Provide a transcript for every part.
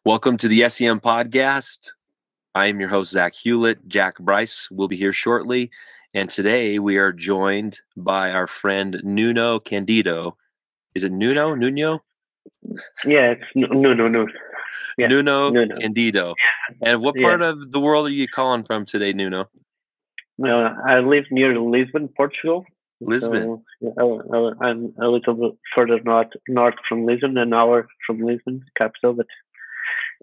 Welcome to the S.E.M podcast. I am your host, Zack Hewlett. Jack Bryce will be here shortly. And today we are joined by our friend Nuno Candido. Is it Nuno? Nuno? Yeah, it's no. Yeah, Nuno no. Candido. And what Yeah. part of the world are you calling from today, Nuno? I live near Lisbon, Portugal. Lisbon. So I'm a little bit further north from Lisbon, an hour from Lisbon, capital. But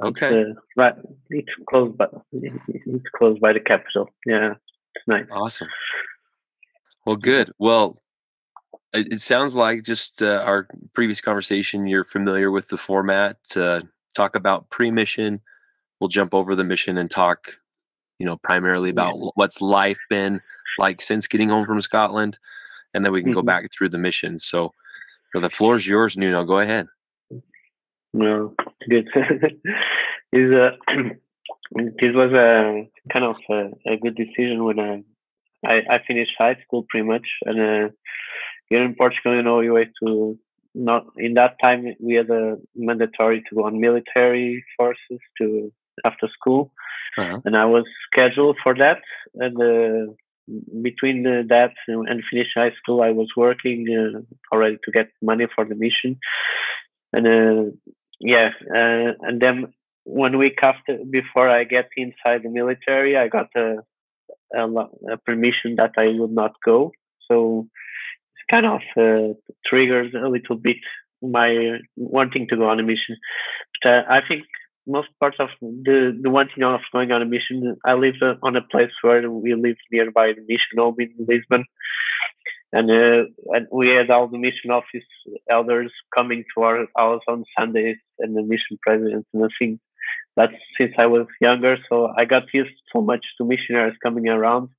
Okay. it's close by. It's close by the capital. Yeah, it's nice. Awesome. Well, good. Well, it sounds like just our previous conversation, you're familiar with the format. Talk about pre-mission. We'll jump over the mission and talk, primarily about what's life been like since getting home from Scotland. And then we can go back through the mission. So the floor is yours, Nuno. Go ahead. No, good. This was a kind of a good decision when I finished high school pretty much, and here in Portugal, you have to not in that time we had a mandatory to go on military forces to after school, and I was scheduled for that, and between that and finish high school, I was working already to get money for the mission, and and then 1 week before I get inside the military, I got a permission that I would not go. So it's kind of triggers a little bit my wanting to go on a mission. But I think most parts of the wanting of going on a mission, I live on a place where we live nearby the mission home in Lisbon. And we had all the mission office elders coming to our house on Sundays, and the mission president, and I think that's since I was younger, so I got used so much to missionaries coming around.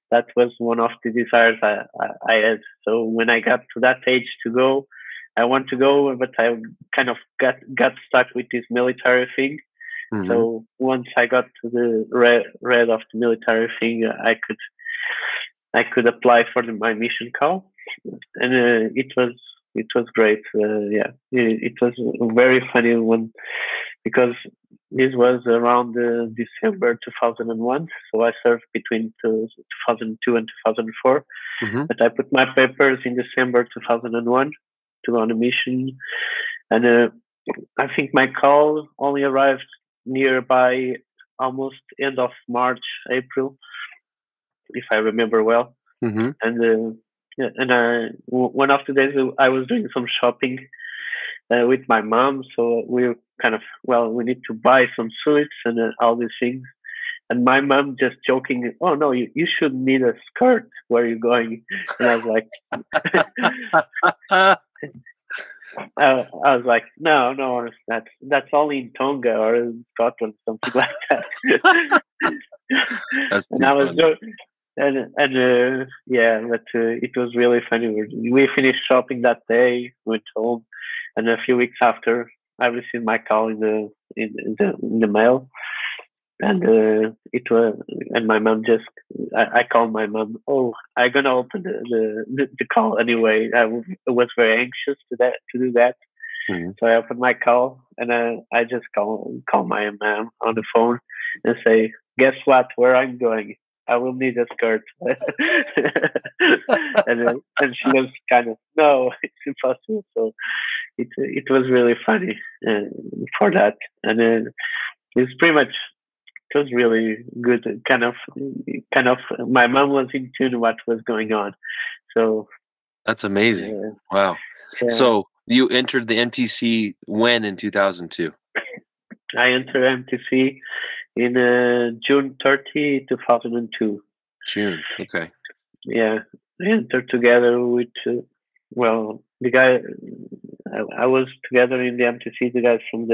That was one of the desires I had. So when I got to that age to go, I want to go, but I kind of got stuck with this military thing. Mm-hmm. So once I got to the red of the military thing, I could apply for my mission call, and it was great. It was a very funny one because this was around December 2001. So I served between 2002 and 2004. Mm-hmm. But I put my papers in December 2001 to go on a mission, and I think my call only arrived nearby almost end of March, April, if I remember well. Mm-hmm. And one of the days I was doing some shopping with my mom, so we were kind of, we need to buy some suits and all these things. And my mom just joking, oh no, you should need a skirt. Where are you going? And I was like, I was like, no, that's only in Tonga or in Scotland, something like that. That's and I was joking. But it was really funny. We finished shopping that day, went home, and a few weeks after, I received my call in the mail, and it was. And my mom I called my mom. Oh, I'm gonna open the call anyway. I was very anxious to do that. Mm-hmm. So I opened my call, and I just call my mom on the phone and say, "Guess what? Where I'm going? I will need a skirt." and she was kind of, no, it's impossible. So it was really funny for that. And then it's pretty much, it was really good. Kind of, my mom was in tune what was going on. So that's amazing. Wow. Yeah. So you entered the MTC when in 2002? I entered MTC in June 30, 2002. June, okay. Yeah, I entered together with, the guy, I was together in the MTC, the guys from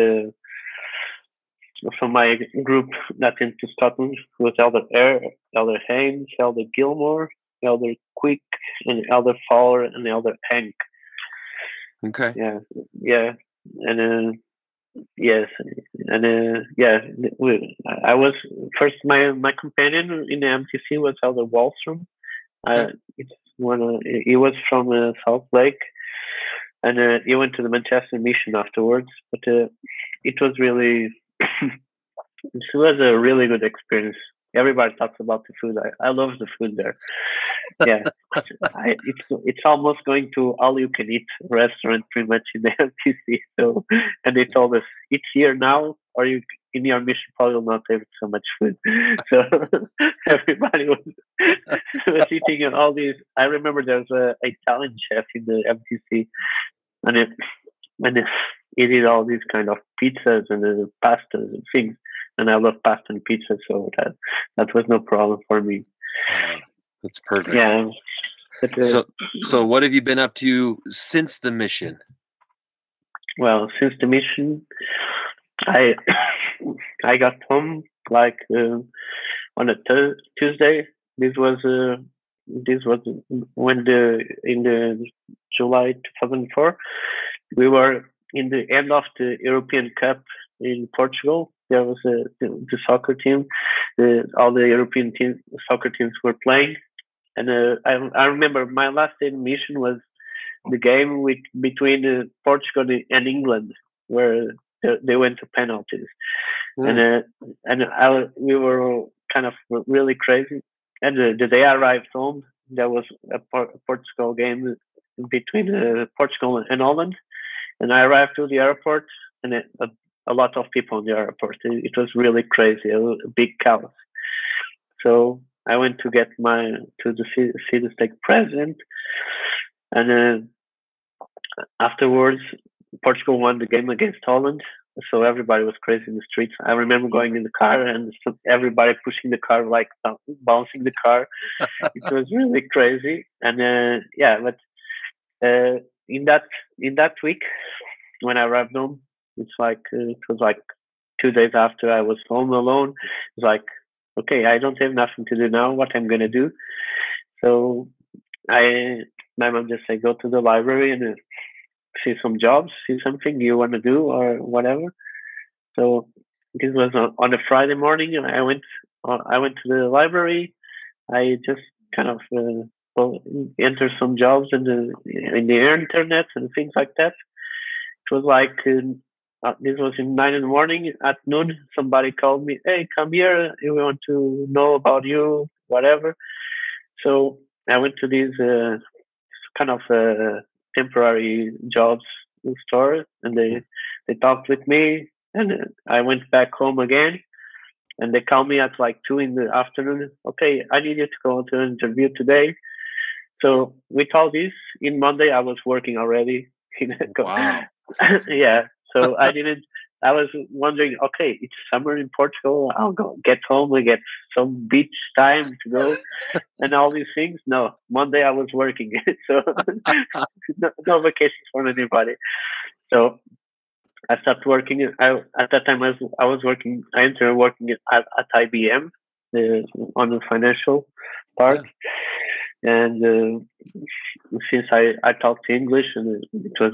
my group that went to Scotland, was Elder Haynes, Elder Gilmore, Elder Quick, and Elder Fowler, and Elder Hank. Okay. Yeah. And yes, and I was first. My companion in the MTC was Elder Wallstrom. He was from Salt Lake, and he went to the Manchester Mission afterwards. But it was really it was a really good experience. Everybody talks about the food. I love the food there. Yeah, it's almost going to all you can eat restaurant pretty much in the MTC. So, and they told us it's here now, or you in your mission probably will not have so much food. So everybody was eating all these. I remember there was a Italian chef in the MTC, and he did all these kind of pizzas and pastas and things. And I love pasta and pizza, so that was no problem for me. That's perfect. Yeah. But, so what have you been up to since the mission? Well, since the mission, I got home like on a Tuesday. This was when in the July 2004 we were in the end of the European Cup in Portugal. There was the soccer team. All the European soccer teams were playing, and I remember my last day in mission was the game between Portugal and England, where they went to penalties, and we were kind of really crazy. And the day I arrived home, there was a Portugal game between Portugal and Holland, and I arrived to the airport, and a lot of people in the airport. It was really crazy, a big chaos. So I went to get see the stake president, and afterwards Portugal won the game against Holland. So everybody was crazy in the streets. I remember going in the car and everybody pushing the car, like bouncing the car. It was really crazy. And but in that week when I arrived home, it was like 2 days after I was home alone. It's like, okay, I don't have nothing to do now. What I'm gonna do? So my mom just said, go to the library and see some jobs, see something you want to do or whatever. So this was on a Friday morning, and I went to the library. I just kind of enter some jobs in the internet and things like that. It was like this was in 9 in the morning. At noon, somebody called me. Hey, come here. We want to know about you, whatever. So I went to these kind of temporary jobs store, and they talked with me, and I went back home again. And they called me at like 2 in the afternoon. Okay, I need you to go to an interview today. So with all this, in Monday I was working already. Wow. Yeah. So I was wondering, okay, it's summer in Portugal. I'll go get home and get some beach time to go and all these things. No, Monday I was working. So no vacations for anybody. So I started working. At that time I was working. I entered working at IBM on the financial part. Yeah. And since I talked English, and it was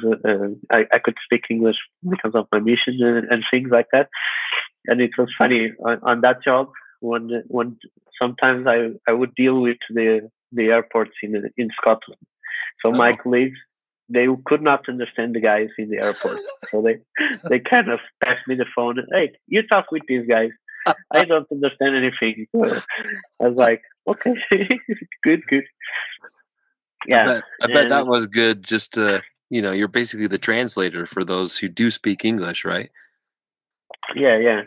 I could speak English because of my mission and things like that. And it was funny on that job when sometimes I would deal with the airports in Scotland. So my colleagues, they could not understand the guys in the airport, so they kind of passed me the phone. Hey, you talk with these guys. I don't understand anything. So I was like, okay, good. Yeah, I bet that was good. Just to, you're basically the translator for those who do speak English, right? Yeah.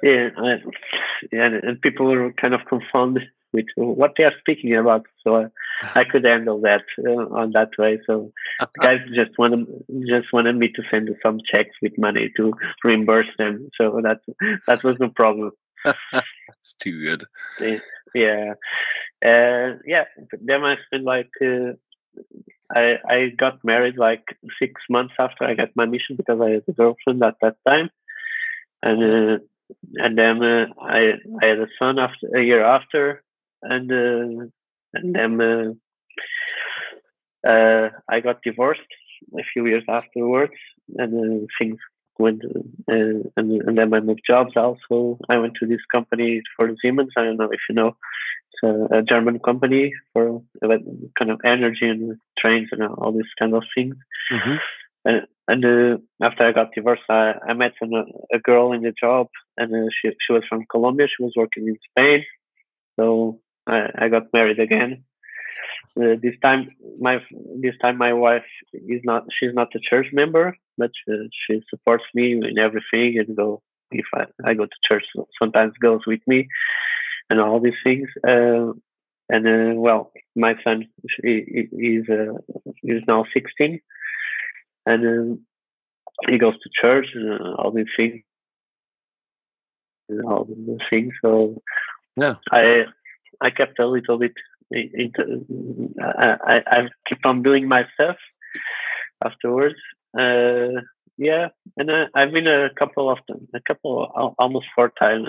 And people were kind of confounded with what they are speaking about. So I could handle that on that way. So the guys just wanted me to send some checks with money to reimburse them. So that was no problem. That's too good. Yeah. Then I spent like I got married like 6 months after I got my mission because I had a girlfriend at that time, and then I had a son after a year after, and then I got divorced a few years afterwards, and things went and then I moved jobs. Also, I went to this company for Siemens. I don't know if you know. It's a German company for kind of energy and trains and all these kind of things. Mm-hmm. and after I got divorced, I met a girl in the job, and she was from Colombia. She was working in Spain, so I got married again. This time, my wife she's not a church member, but she supports me in everything, and if I go to church, sometimes goes with me and all these things. Well, my son is now 16, and he goes to church and all these things, So Yeah. I kept a little bit. I keep on doing my stuff afterwards. Yeah, and I've been almost 4 times,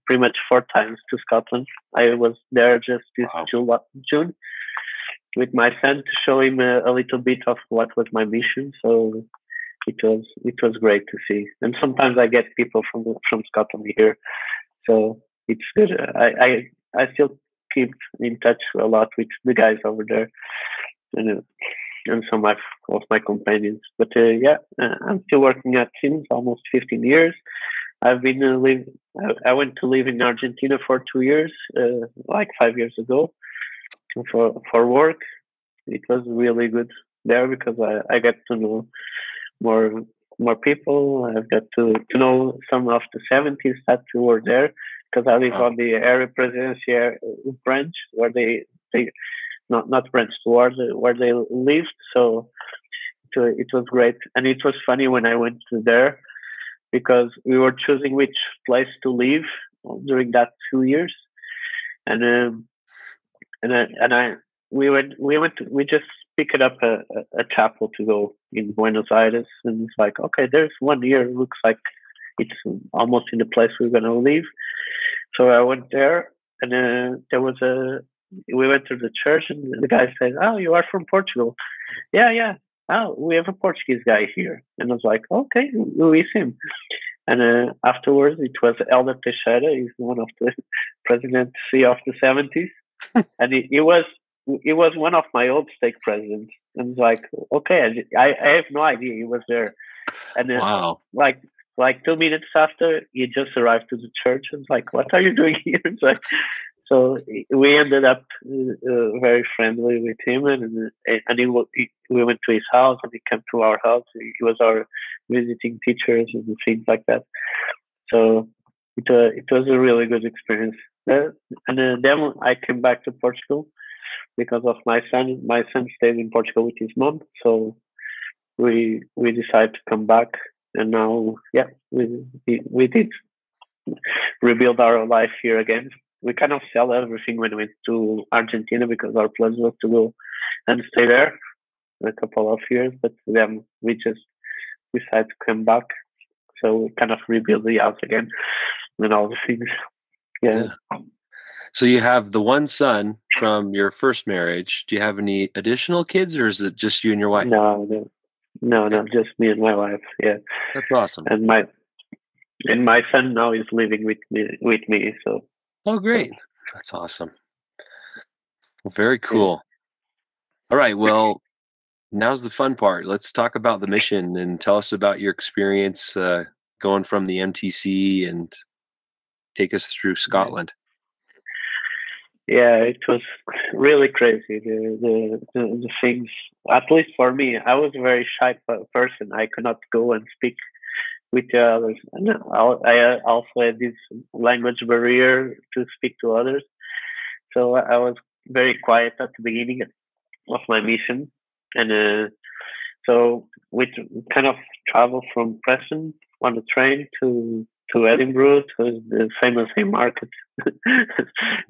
pretty much 4 times to Scotland. I was there just this June with my son to show him a little bit of what was my mission. So it was great to see. And sometimes I get people from Scotland here, so it's good. I still keep in touch a lot with the guys over there, and some of my companions. But I'm still working at S.E.M almost 15 years. I've been I went to live in Argentina for 2 years, like 5 years ago, for work. It was really good there because I get to know more people. I've got to know some of the 70s that were there, because I live on the area presidency branch where they not branch towards where they lived. So it was great, and it was funny when I went to there because we were choosing which place to live during that 2 years, and we just picked up a chapel to go in Buenos Aires, and it's like, okay, there's one here, looks like it's almost in the place we're gonna live. So I went there, and we went to the church, and the guy said, "Oh, you are from Portugal?" Yeah. Oh, we have a Portuguese guy here, and I was like, "Okay, who is him?" And afterwards, it was Elder Teixeira. He's one of the presidency of the 70s, and he was one of my old stake presidents. And it's like, okay, I have no idea he was there. And wow. Like 2 minutes after, he just arrived to the church. And it's like, what are you doing here? It's like, so we ended up very friendly with him, and we went to his house, and he came to our house. He was our visiting teachers and things like that. So it was a really good experience. And then I came back to Portugal because of my son. My son stayed in Portugal with his mom, so we decided to come back. And now, we did rebuild our life here again. We kind of sell everything when we went to Argentina because our plan was to go and stay there for a couple of years, but then we just decided to come back. So we kind of rebuild the house again and all the things. Yeah. So you have the one son from your first marriage. Do you have any additional kids, or is it just you and your wife? No, just me and my wife. Yeah, that's awesome. And my son now is living with me. So. Oh, great! That's awesome. Well, very cool. Yeah. All right. Well, now's the fun part. Let's talk about the mission and tell us about your experience going from the MTC and take us through Scotland. Yeah, it was really crazy. The things, at least for me, I was a very shy person. I could not go and speak with the others. And I also had this language barrier to speak to others. So I was very quiet at the beginning of my mission. And so we kind of traveled from Preston on the train to Edinburgh, to the famous Haymarket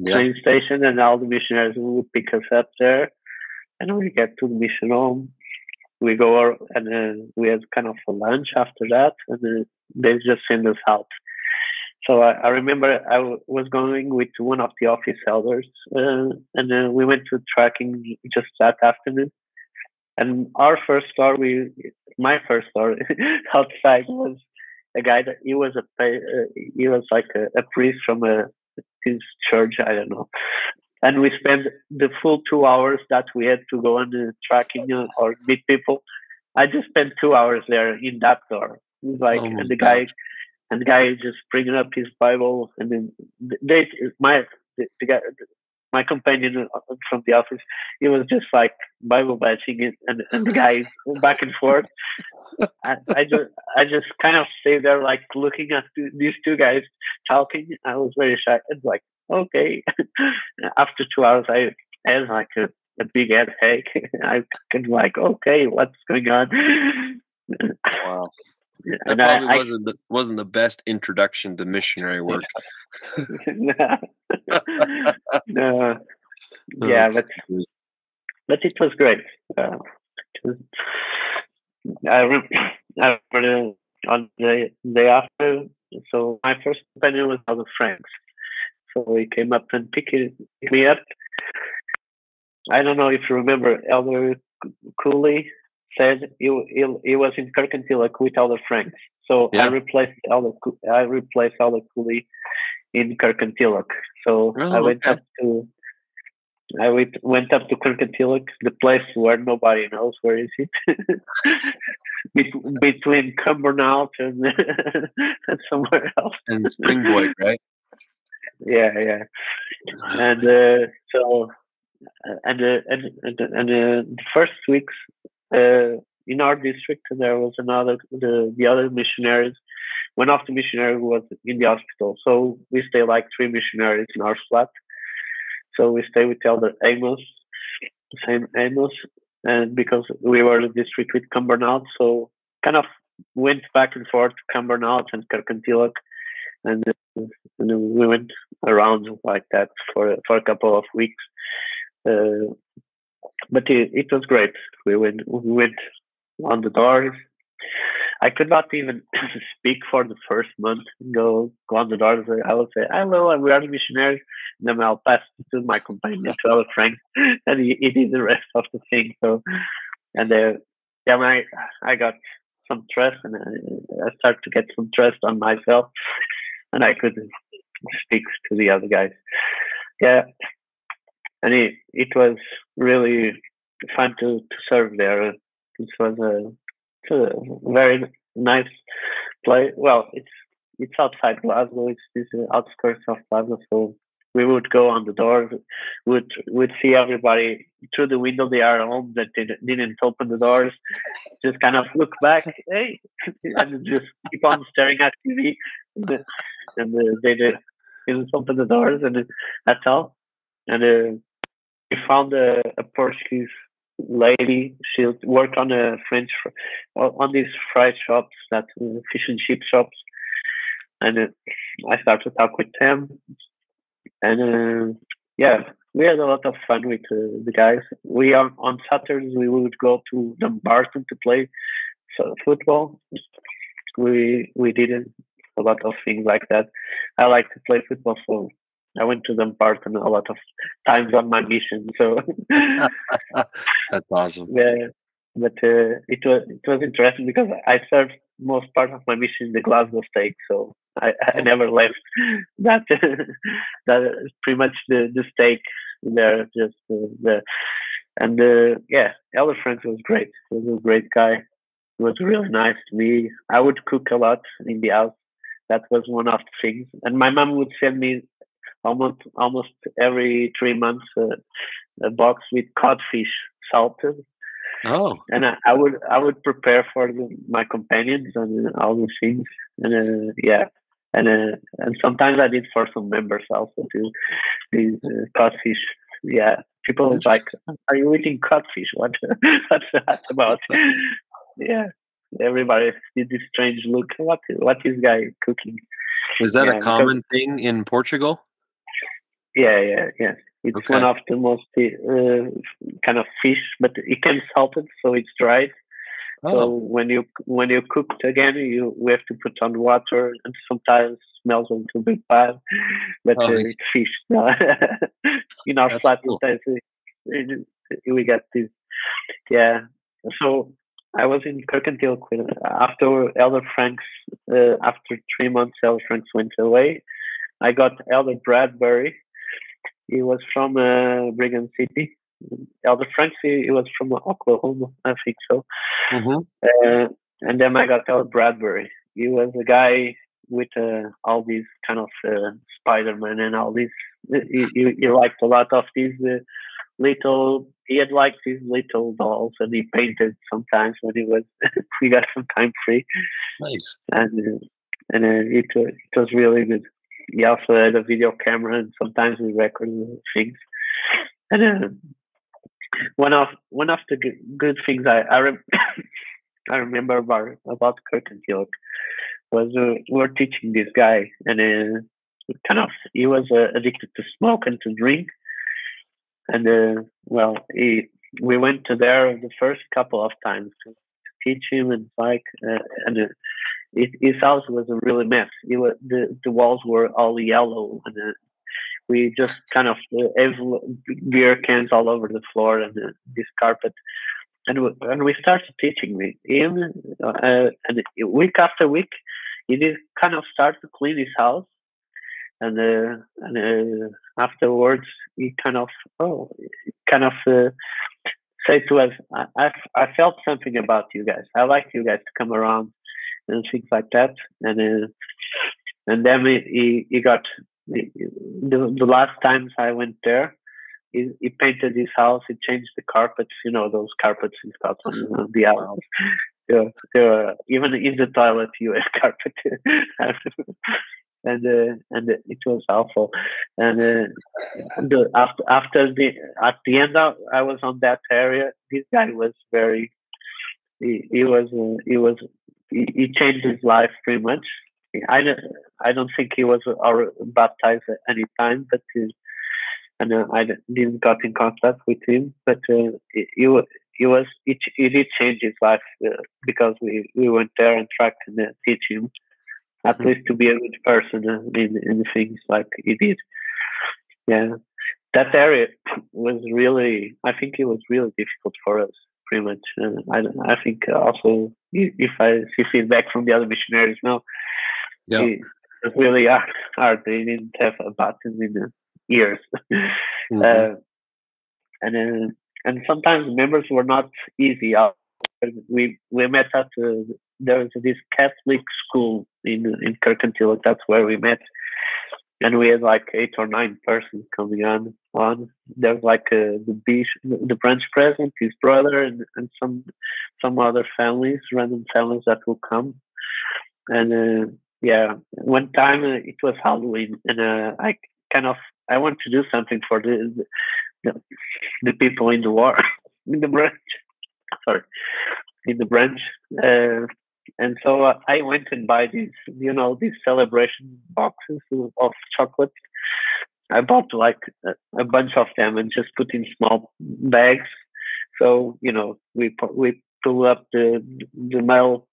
train station, and all the missionaries would pick us up there, and we get to the mission home. We go and we had kind of a lunch after that, and they just send us out. So I remember I was going with one of the office elders, and we went to trekking just that afternoon. And my first story outside was a guy that he was like a priest from his church, I don't know. And we spent the full 2 hours that we had to go on the trekking or meet people. I just spent 2 hours there in that door. It was like, Oh my and the gosh. guy just bringing up his Bible, and then they the guy, my companion from the office, he was just like Bible batching it, and the guy back and forth. I just kind of stayed there, like looking at these two guys talking. I was very shy. It's like, okay. After 2 hours, I had like a big headache. I could like, okay, what's going on? Wow. That And probably wasn't the best introduction to missionary work. no, yeah, That's good. but it was great. It was, I remember on the day after. So my first companion was Elder Franks. So he came up and picked me up. I don't know if you remember, Elder Cooley said he was in Kirkintilloch with Elder Franks. So Yeah. I replaced Elder Cooley in Kirkintilloch. So Oh, I went okay. went up to Kirkintilloch, the place where nobody knows where is it. Between Cumbernauld and, and somewhere else. And Springboy, right? Yeah. And so the first weeks in our district there was the other missionaries. One of the missionaries was in the hospital, so we stayed like 3 missionaries in our flat. So we stayed with Elder Amos, same Amos, and because we were the district with Cumbernauld, so kind of went back and forth to Cumbernauld and Kirkintilloch, and we went around like that for a couple of weeks. But it was great. We went on the doors. I could not even speak for the first month. Go on the doors. I would say, "Hello, we are the missionaries." And then I'll pass to my companion, to our friend, and he did the rest of the thing. So, and I got some trust, and I started to get some trust on myself, and I could speak to the other guys. Yeah, and it was really fun to serve there. It was a very nice place. Well, it's outside Glasgow. It's this outskirts of Glasgow, so we would go on the doors. Would see everybody through the window. They are home that they didn't open the doors. Just kind of look back, hey, and just keep on staring at TV, and they didn't open the doors, and that's all. And we found a Portuguese lady. She worked on a on these fry shops, that fish and chip shops, and I started to talk with them, and yeah, we had a lot of fun with the guys. We on Saturdays we would go to Dumbarton to play football. We did a lot of things like that. I like to play football, so I went to Dumbarton a lot of times on my mission. So That's awesome. yeah, but it was interesting because I served most part of my mission in the Glasgow stake, so I never left that. That is pretty much the stake there. Just and yeah, Elder Frank was great. He was a great guy. He was really nice to me. I would cook a lot in the house. That was one of the things, and my mom would send me almost every 3 months a box with codfish salted. Oh, And I would prepare for my companions and all these things, and yeah, and sometimes I did for some members also too. These codfish, yeah. People was like, "Are you eating codfish? What's that about?" Yeah, everybody did this strange look. What is guy cooking? is that a Yeah, because common thing in Portugal? yeah. It's one Okay. of the most kind of fish, but it can salted, so it's dried. So Oh, when you cook it again, we have to put on water, and sometimes smells a little bit bad, but oh, it's fish. In our that's flat, cool. we got this. Yeah. So I was in Kirkendale after Elder Franks. After 3 months, Elder Franks went away. I got Elder Bradbury. He was from Brigham City. elder Frank, he was from Oklahoma, I think so. Mm-hmm. And then I got elder Bradbury. He was a guy with all these kind of Spider-Man and all these. He liked a lot of these little. He had liked these little dolls, and he painted sometimes when he got some time free. Nice. And it was really good. He also had a video camera, and sometimes we recorded things. And one of the good things I remember about Kirk and Hewlett was we were teaching this guy, and he was addicted to smoke and to drink, and we went to there the first couple of times to teach him, and his house was a really mess. The walls were all yellow, and we just kind of have beer cans all over the floor and this carpet. And we started teaching him, and week after week, he did kind of start to clean his house, and afterwards he kind of say to us, I felt something about you guys. I like you guys to come around and things like that, and then he got the last times I went there. He painted his house. He changed the carpets. Those carpets in Scotland, the house. Even in the toilet, you have carpet, and it was awful. And at the end, I was on that area. This guy was very. He changed his life pretty much. I don't think he was baptized at any time, but. I didn't got in contact with him, but he did change his life because we went there and tried to teach him at least to be a good person in things like he did. Yeah, that area was really. I think it was really difficult for us, pretty much. I think also if I see feedback from the other missionaries now, it was really hard. They didn't have a baptism in the years. Mm-hmm. And sometimes members were not easy. We met at there was this Catholic school in Kirkintilloch. That's where we met, and we had like 8 or 9 persons coming on. There was like the branch president, his brother, and some other families, random families that will come. And one time it was Halloween, and I want to do something for the people in the war in the branch. Sorry, in the branch, and so I went and buy these celebration boxes of chocolate. I bought like a bunch of them and just put in small bags. So we pull up the mail,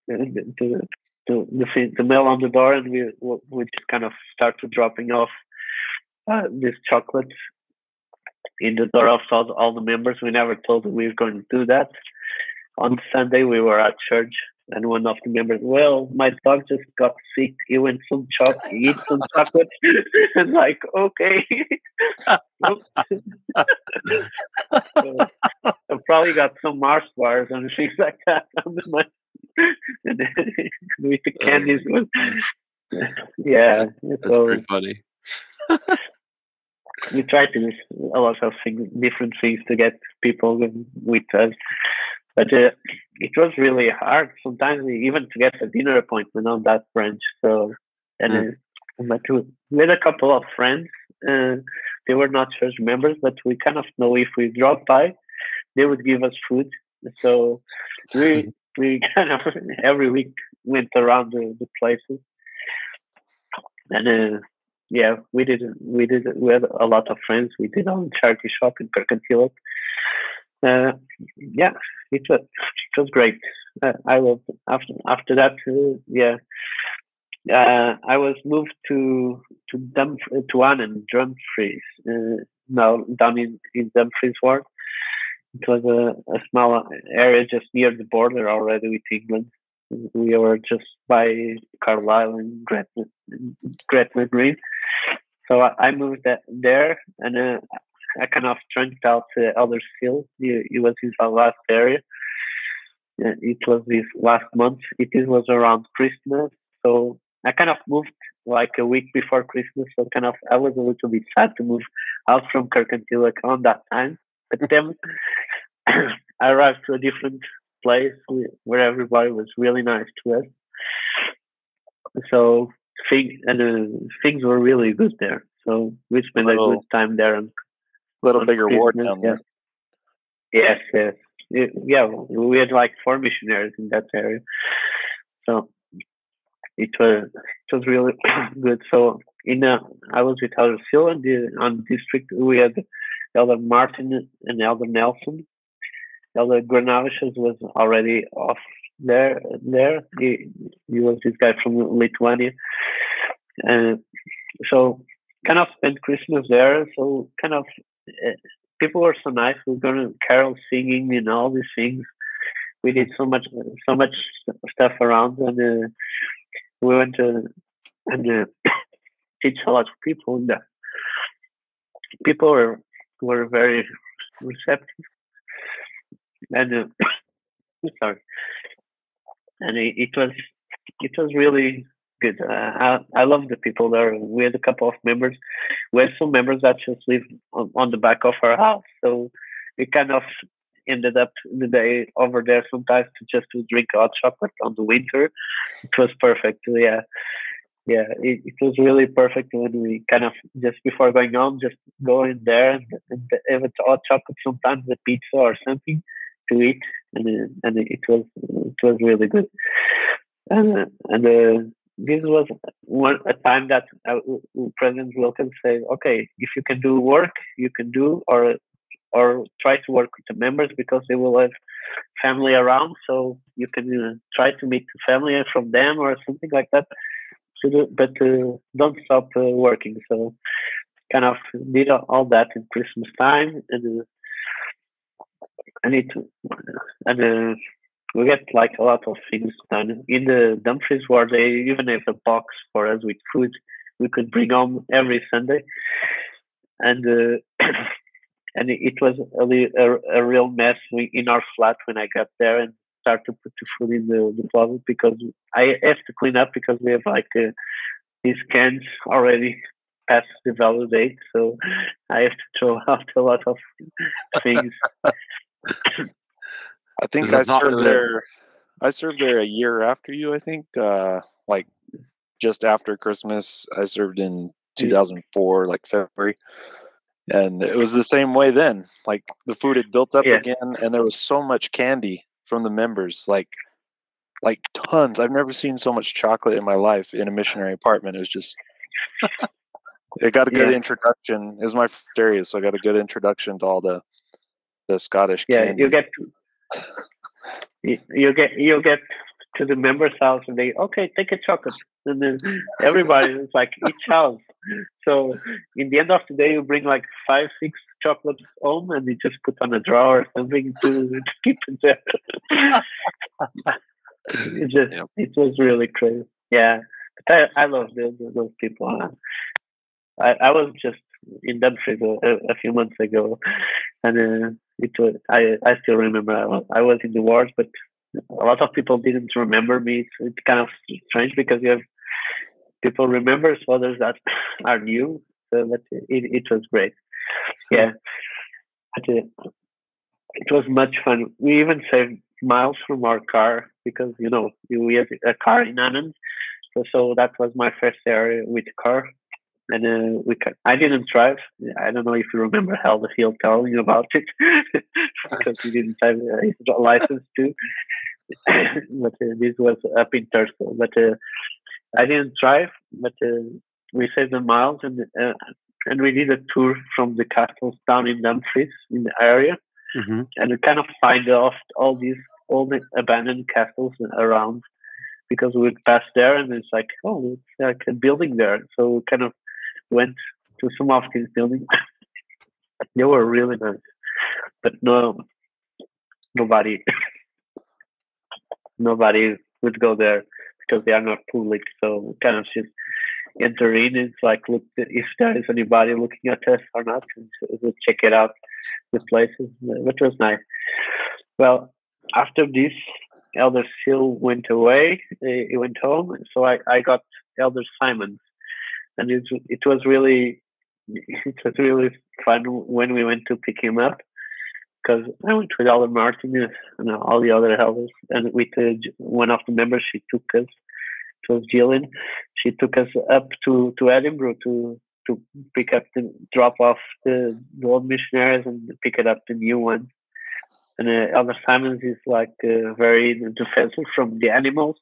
the mail on the door, and we just kind of start to dropping off this chocolate in the door of all the members. We never told them we were going to do that. On Sunday, we were at church, and one of the members, my dog just got sick. He went eat some chocolate. And like, okay. So, I probably got some Mars bars and things like that on the money. With the candies. Yeah. That's pretty funny. We try to do a lot of different things to get people with us, but it was really hard sometimes even to get a dinner appointment on that branch. So, but we had a couple of friends. They were not church members, but we kind of know if we dropped by, they would give us food. So we kind of every week went around the places, and we had a lot of friends. We did our charity shop in Kirkintilloch. It was great. I loved after that. I was moved to Annan, Dumfries. Now down in Dumfries ward. It was a small area just near the border already with England. We were just by Carlisle and Gretna Green. So I moved there, and I kind of tranked out Elder Hill. It was his last area. It was this last month. Was around Christmas, so I kind of moved like a week before Christmas. So kind of I was a little bit sad to move out from Kirkintilloch on that time. But then I arrived to a different place where everybody was really nice to us. So things were really good there. So we spent a good time there. And little bigger ward down there. Yes, yes. Yeah, we had like 4 missionaries in that area. So it was really good. So I was with Elder Phil, and on district we had Elder Martin and Elder Nelson. Elder Granavichus was already off there. He was this guy from Lithuania. So kind of spent Christmas there. So kind of people were so nice. We were going to carol singing and all these things. We did so much stuff around, and we went to teach a lot of people. And people were very receptive, and sorry, and it was really good. I love the people there. We had a couple of members. We had some members that just live on the back of our house, so we kind of ended up the day over there sometimes to drink hot chocolate on the winter. It was perfect. Yeah, it was really perfect when we kind of just before going home, just go in there and have a hot chocolate, sometimes a pizza or something to eat, and it was really good. And this was a time that President Wilkinson said, "Okay, if you can do work, you can do, or try to work with the members because they will have family around, so you can try to meet the family from them or something like that. But don't stop working." So kind of did all that in Christmas time, and we get like a lot of things done in the Dumfries, where they even have a box for us with food we could bring home every Sunday, and and it was a real mess in our flat when I got there and started to put the food in the closet, because I have to clean up because we have like these cans already past the value date, so I have to throw out a lot of things. I think I served there a year after you. I think like just after Christmas. I served in 2004, like February. And it was the same way then. Like the food had built up again, and there was so much candy from the members, like tons. I've never seen so much chocolate in my life in a missionary apartment. It was just, it got a good introduction. It was my first area, so I got a good introduction to all the Scottish candies. You get to the members' house and they take a chocolate, and then everybody is like each house. So in the end of the day, you bring like 5-6 chocolates home, and you just put on a drawer or something to keep it there. It was really crazy. Yeah, but I love those people. I was just in Dumfries a few months ago, and it was I still remember I was in the wars, but a lot of people didn't remember me. It's kind of strange because you have people remember others that are new. So, but it was great. Yeah, but, it was much fun. We even saved miles from our car because we had a car in Anand, so that was my first area with a car. And I didn't drive. I don't know if you remember how the field telling you about it, because we didn't have a license too. But this was up in Thurso. But I didn't drive. But we saved the miles, and we did a tour from the castles down in Dumfries in the area, and we kind of find off all the abandoned castles around, because we would pass there, and it's like, oh, it's like a building there. So we kind of went to some of these buildings. They were really nice, but nobody would go there because they are not public. So kind of just enter in. It's like, look if there is anybody looking at us or not, and we'll check it out, the places. But it was nice. Well, after this, Elder Phil went away. He went home, so I got Elder Simon, and it was really fun when we went to pick him up, because I went with Elder Martin and all the other elders, and with one of the members, she took us. It was Jillian. She took us up to Edinburgh to pick up drop off the old missionaries and pick it up the new ones. And Elder Simons is like very defensive from the animals.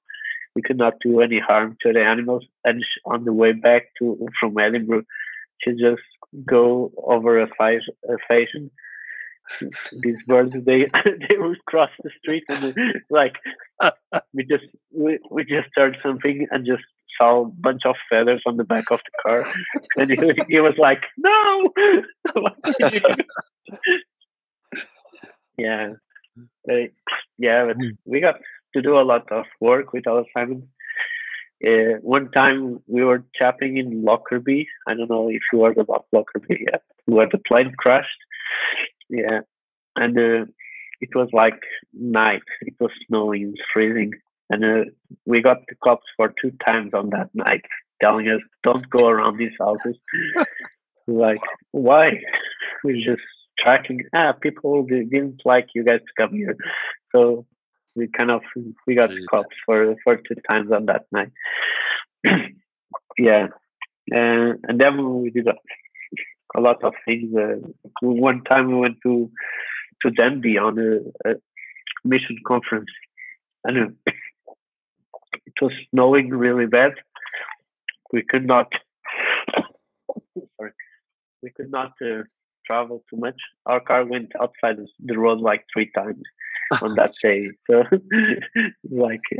We could not do any harm to the animals. And on the way back from Edinburgh, she just go over a fashion. These birds, they would cross the street, and like we just heard something and just saw a bunch of feathers on the back of the car, and he was like, "No!" Yeah, but we got to do a lot of work with our Simon. One time we were chapping in Lockerbie. I don't know if you heard about Lockerbie yet, where the plane crashed. Yeah, and it was like night. It was snowing, freezing, and we got the cops for 2 times on that night, telling us, "Don't go around these houses." Like, why? We're just tracking. People didn't like you guys to come here, so we got the cops for 2 times on that night. Yeah, and then we did a lot of things. One time we went to Denby on a mission conference, and it was snowing really bad. We could not. Sorry, we could not travel too much. Our car went outside the road like 3 times on that day. So,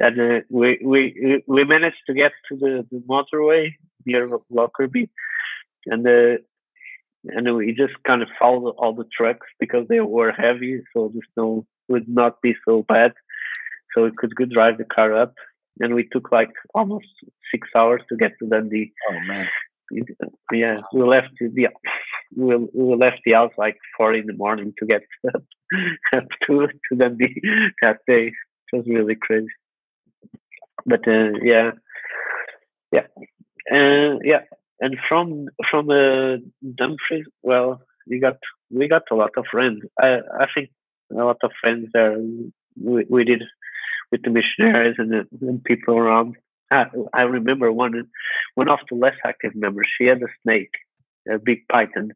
and we managed to get to the motorway near Lockerbie, and we just kind of followed all the trucks because they were heavy, so the snow would not be so bad. So we could drive the car up, and we took like almost 6 hours to get to Dundee. Oh man! Yeah, we left the house like 4 in the morning to get up to Dundee that day. It was really crazy. But and from Dumfries, well, we got a lot of friends. I think a lot of friends there. We did with the missionaries and people around. I remember one of the less active members. She had a snake, a big python,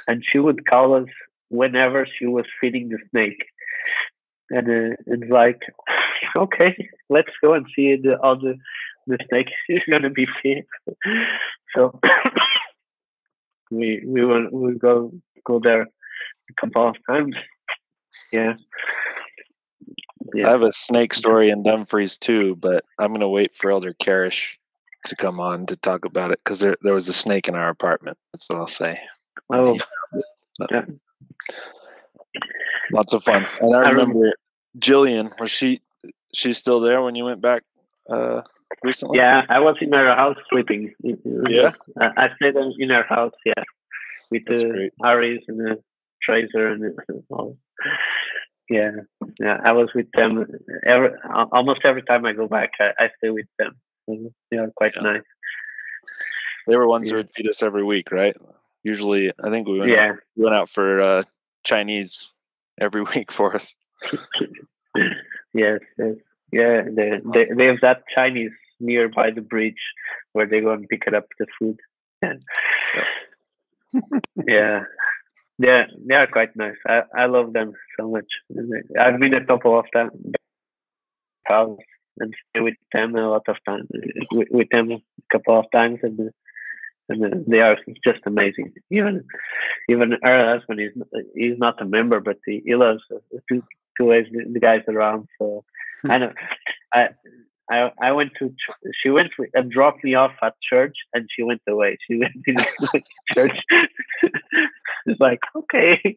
and she would call us whenever she was feeding the snake. And it's like, okay, let's go and see all the snake is gonna be fed. So we go there a couple of times. Yeah. I have a snake story in Dumfries too, but I'm going to wait for Elder Karish to come on to talk about it, because there was a snake in our apartment. That's what I'll say. Oh, yeah. Lots of fun. And I remember Jillian, was she's still there when you went back recently? Yeah, I was in her house sleeping. Yeah? I stayed in her house, yeah, with the Aries and the Tracer and all. Yeah, I was with them almost every time I go back. I stay with them. They are quite nice. They were ones who would feed us every week, right? Usually, I think we went out for Chinese every week for us. Yes. Yeah, they have that Chinese nearby the bridge where they go and pick it up the food. Yeah. Yeah, they are quite nice. I love them so much. I've been a couple of times and stay with them a lot of times. With them a couple of times, and they are just amazing. Even her husband is not a member, but he loves to raise the guys around. So I know. I went to. She went and dropped me off at church, and she went away. She went to church. It's like, okay,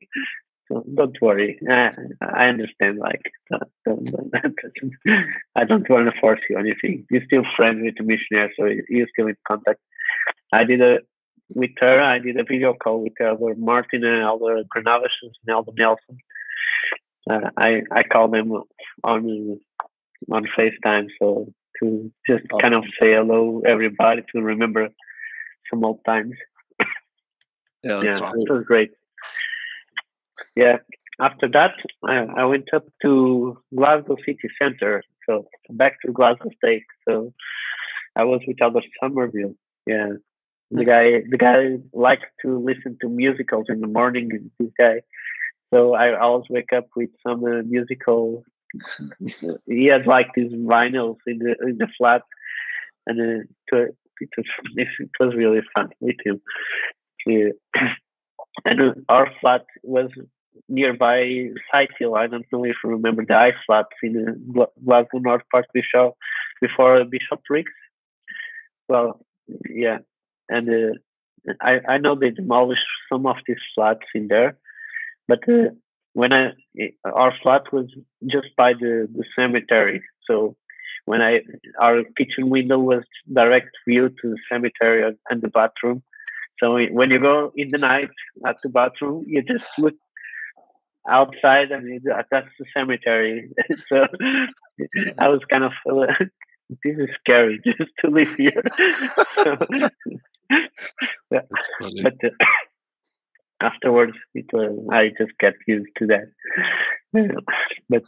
So don't worry. I understand. Like, I don't want to force you or anything. You're still friends with the missionary, so you're still in contact. I did a video call with Elder Martin and Elder Granavas and Elder Nelson. I called them on FaceTime, so to just kind of say hello everybody, to remember some old times. Yeah, it was great. Yeah. After that, I went up to Glasgow city centre, so back to Glasgow State. So I was with Elder Somerville. Yeah, the guy liked to listen to musicals in the morning. This guy, so I always wake up with some musical. He had like these vinyls in the flat, and it was really fun with him. Yeah. And our flat was nearby Sighthill. I don't know if you remember the ice flats in the Glasgow North Park before Bishopbriggs. Well, yeah, and I know they demolished some of these flats in there, but when our flat was just by the cemetery, so when our kitchen window was direct view to the cemetery and the bathroom. So when you go in the night at the bathroom, you just look outside and that's the cemetery. So I was kind of, this is scary just to live here. So, yeah. But afterwards, I just got used to that. But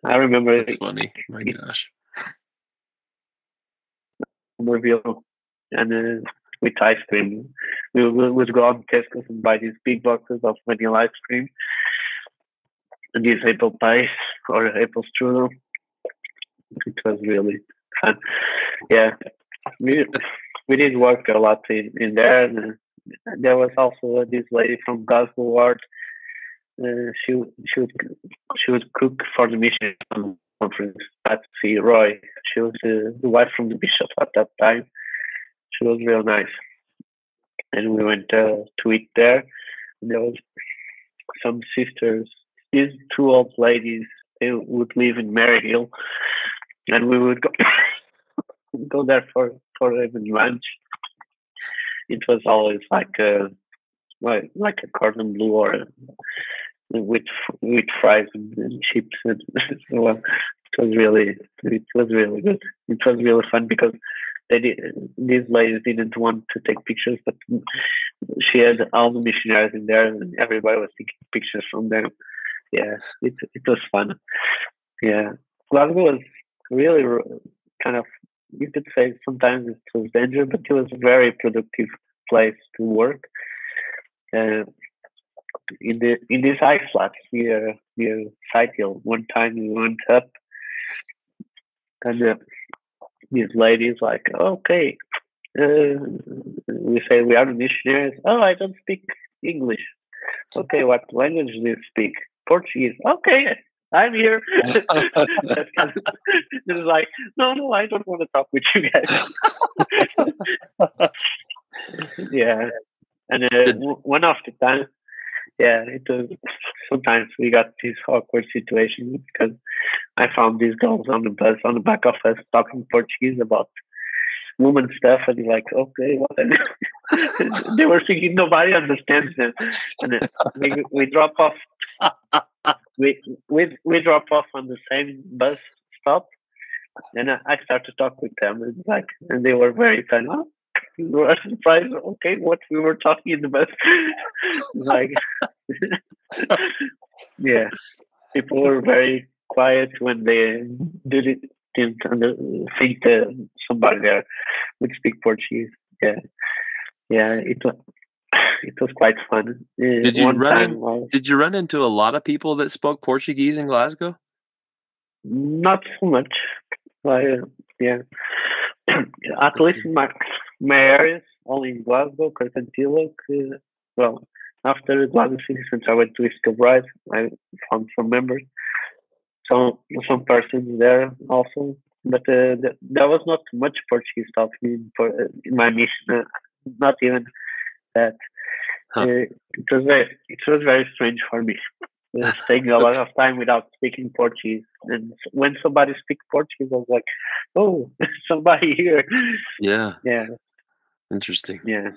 I remember. That's funny. My gosh. Reveal and with ice cream. We would go on Tesco and buy these big boxes of vanilla ice cream and these apple pies or apple strudel. It was really fun. Yeah, we did work a lot in there. And there was also this lady from Glasgow Ward. She would cook for the mission conference. Patsy Roy. She was the wife from the bishop at that time. She was real nice, and we went to eat there. And there was some sisters. These two old ladies. They would live in Maryhill, and we would go there for even lunch. It was always like a cordon bleu or with fries and chips, and so it was really good. It was really fun because these ladies didn't want to take pictures, but she had all the missionaries in there, and everybody was taking pictures from them. Yeah, it was fun. Yeah, Glasgow was really kind of, you could say sometimes it was dangerous, but it was a very productive place to work. In these ice flats near Sighthill, one time we went up, and these ladies like, okay, we say we are missionaries. Oh, I don't speak English. Okay, what language do you speak? Portuguese. Okay, I'm here. It's like, no, I don't want to talk with you guys. Yeah, and one of the time, yeah, it was. Sometimes we got this awkward situation because I found these girls on the bus on the back of us talking Portuguese about woman stuff, and you're like, okay, what? They were thinking nobody understands them, and we drop off. We drop off on the same bus stop, and I start to talk with them, and they were very kind of. We were surprised. Okay, what we were talking in the bus, like, yeah, people were very quiet when they didn't think that somebody there would speak Portuguese. Yeah, it was quite fun. Did you run into a lot of people that spoke Portuguese in Glasgow? Not so much. Yeah, at least in my areas, only in Glasgow, Kirkcantilloch. Well, after Glasgow City Centre, I went to East Kilbride. I found some members, some persons there also. But there was not much Portuguese talking in my mission. Not even that. it was very strange for me. Staying a lot of time without speaking Portuguese, and when somebody speaks Portuguese, I was like, "Oh, somebody here." Yeah. Yeah, Interesting. yeah.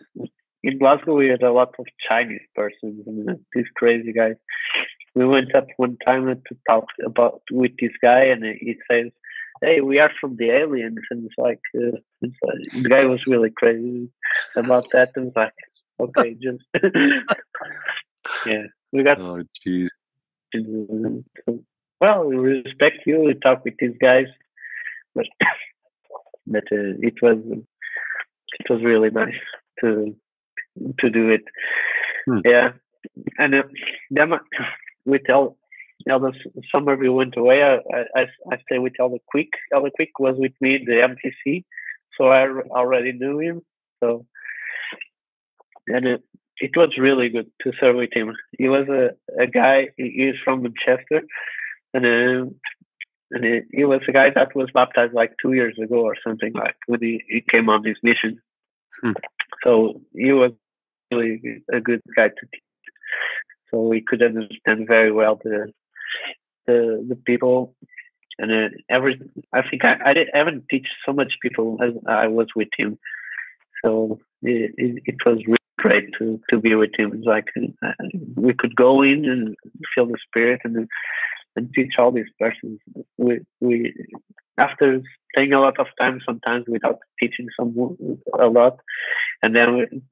In Glasgow, we had a lot of Chinese persons and these crazy guys. We went up one time to talk about with this guy, and he says, "Hey, we are from the aliens," and the guy was really crazy about that, and it's like, okay, just yeah, we got. Oh, jeez. Well, we respect you. We talk with these guys, but it was really nice to do it. Yeah, and then with the summer we went away. I stayed with Elder Quick. Elder Quick was with me in the MTC, so I already knew him. So and it was really good to serve with him. He was a guy. He is from Manchester, and he was a guy that was baptized like 2 years ago or something, like when he came on this mission. So he was really a good guy to teach. So we could understand very well the people, and I think I haven't teach so much people as I was with him. So it was really great to be with him. It's like we could go in and feel the spirit and teach all these persons. We after staying a lot of time sometimes without teaching a lot, and then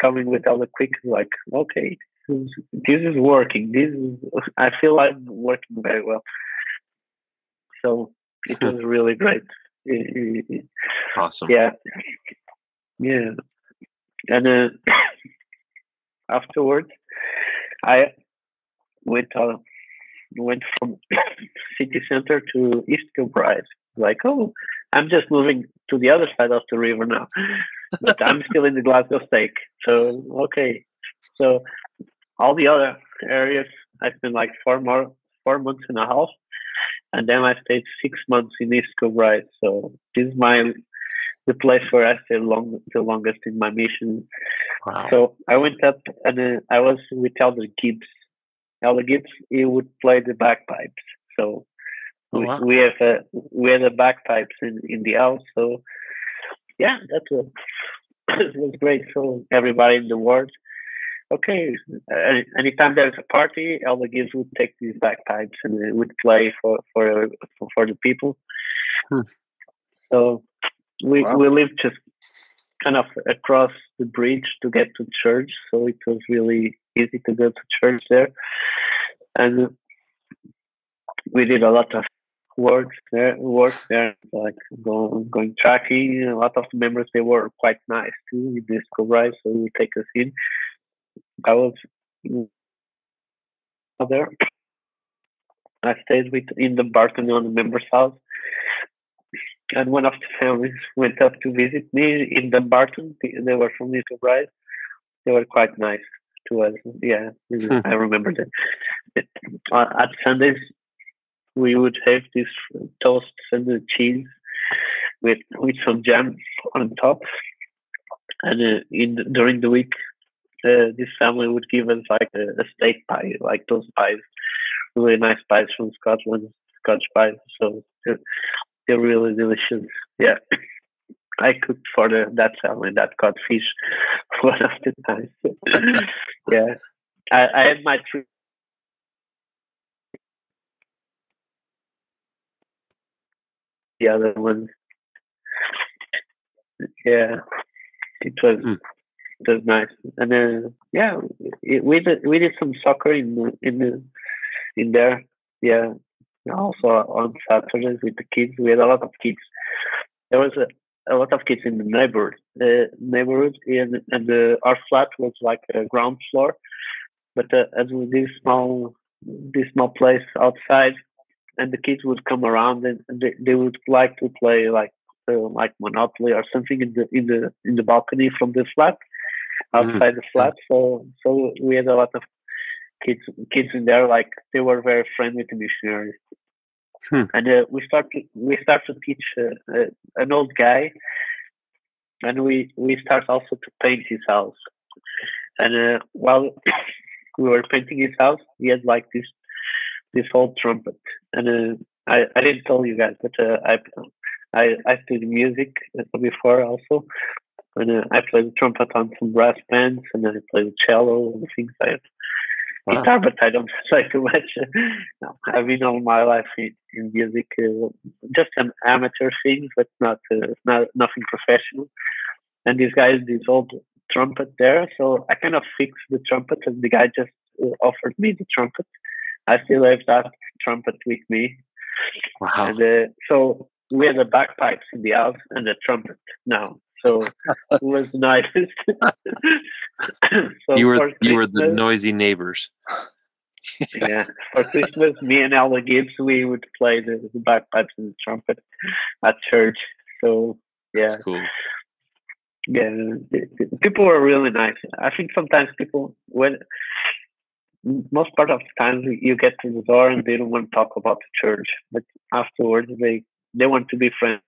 coming with all the quick, like, okay, this is working. I feel I'm working very well. So it was really great. Awesome. Yeah. And afterwards, I went from city center to East Kilbride. Like, oh, I'm just moving to the other side of the river now, but I'm still in the Glasgow stake. So okay, so all the other areas I spent like 4 months and a half, and then I stayed 6 months in East Kilbride. So this is the place where I stayed the longest in my mission. Wow. So I went up and I was with Elder Gibbs. Elder Gibbs, he would play the bagpipes. So we had the bagpipes in the house. So yeah, that was great. So everybody in the ward, okay, anytime there's a party, Elder Gibbs would take these bagpipes and would play for the people. So we lived just kind of across the bridge to get to church, so it was really easy to go to church there. And we did a lot of work there, like going tracking. A lot of the members, they were quite nice too in this Rise, so we take us in. I was there. I stayed in the Barton on the members' house. And one of the families went up to visit me in Dumbarton. They were from Little Bryce. They were quite nice to us. Yeah, I remember that. At Sundays, we would have this toast and the cheese with some jam on top. And during the week, this family would give us like a steak pie, like those pies, really nice pies from Scotland, Scotch pies. So they're really delicious. Yeah, I cooked for that family that caught fish one of the times. Yeah, I had my trip. The other one, yeah, it was nice. And then we did some soccer in there. Yeah, also on Saturdays with the kids. We had a lot of kids. There was a lot of kids in the neighborhood, and our flat was like a ground floor, but as with this small place outside, and the kids would come around and they would like to play like Monopoly or something in the balcony from the flat, outside the flat. So we had a lot of kids in there, like they were very friendly to missionaries. And we start to teach an old guy, and we start also to paint his house. And while we were painting his house, he had like this old trumpet. And I didn't tell you guys, but I studied music before also. And I played the trumpet on some brass bands, and then I played the cello and things like that. Wow. Guitar, but I don't play too much. No, I've been all my life in music, just an amateur thing, but not nothing professional. And this guy has this old trumpet there, so I kind of fixed the trumpet, and the guy just offered me the trumpet. I still have that trumpet with me. Wow. And so we had the bagpipes in the house and the trumpet now. So it was nice. So you were the noisy neighbors. Yeah, for Christmas, me and Ella Gibbs, we would play the bagpipes and the trumpet at church. So yeah, that's cool. Yeah, people were really nice. I think sometimes people, when most part of the time you get to the door and they don't want to talk about the church, but afterwards they want to be friends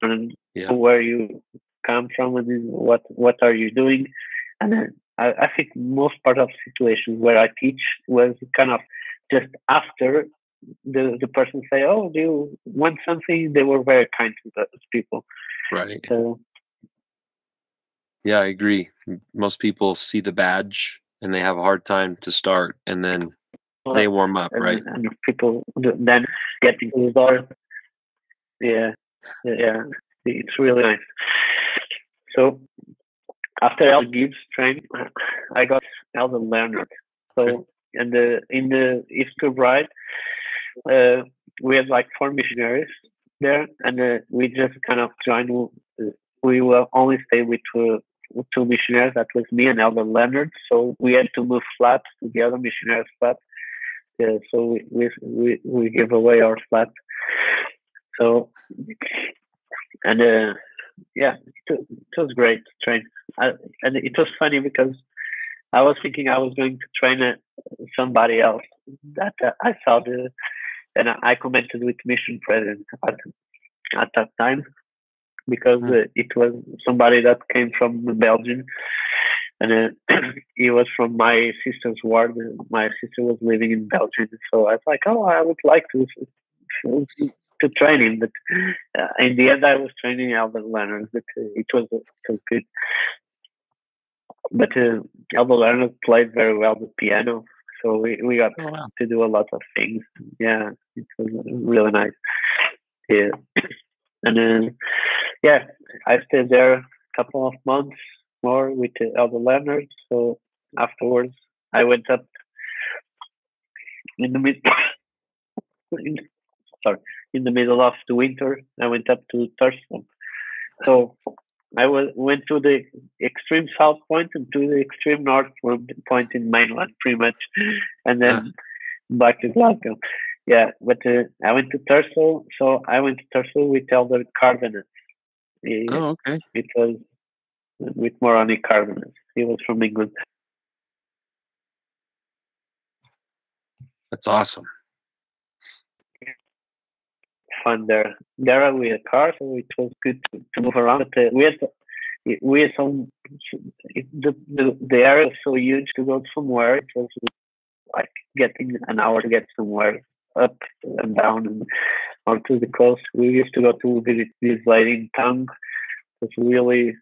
and where you come from and what are you doing. And then I think most part of situations where I teach was kind of just after the person say, "Oh, do you want something?" They were very kind to those people. Right. So, yeah, I agree. Most people see the badge and they have a hard time to start, and then they warm up, right? And people then getting to the door. Yeah, it's really nice. So after Elder Gibbs trained, I got Elder Leonard. So in the Easter Bride, we had like 4 missionaries there, and we just kind of joined. We will only stay with 2 missionaries. That was me and Elder Leonard. So we had to move flats to the other missionaries' flat. So we gave away our flat. So and yeah, it was great to train. And it was funny because I was thinking I was going to train somebody else. That I saw and I commented with mission president at that time because it was somebody that came from Belgium, and he was from my sister's ward. My sister was living in Belgium, so I was like, oh, I would like to train him, but in the end I was training Albert Leonard, but it was good. But Albert Leonard played very well the piano, so we got to do a lot of things. Yeah, it was really nice. Yeah, and yeah, I stayed there a couple of months more with Albert Leonard. So afterwards, I went up in the in the middle of the winter. I went up to Thurso. So I went to the extreme south point and to the extreme north point in mainland, pretty much, and then back to Glasgow. Yeah, but I went to Thurso. So I went to Thurso with Elder Cardenas. Oh, okay. It was with Moroni Cardenas. He was from England. That's awesome. Fun there. There we had cars, so it was good to move around. But we had some. The area was so huge to go somewhere. It was like getting an hour to get somewhere up and down and or to the coast. We used to go to visit this lady in town. It was really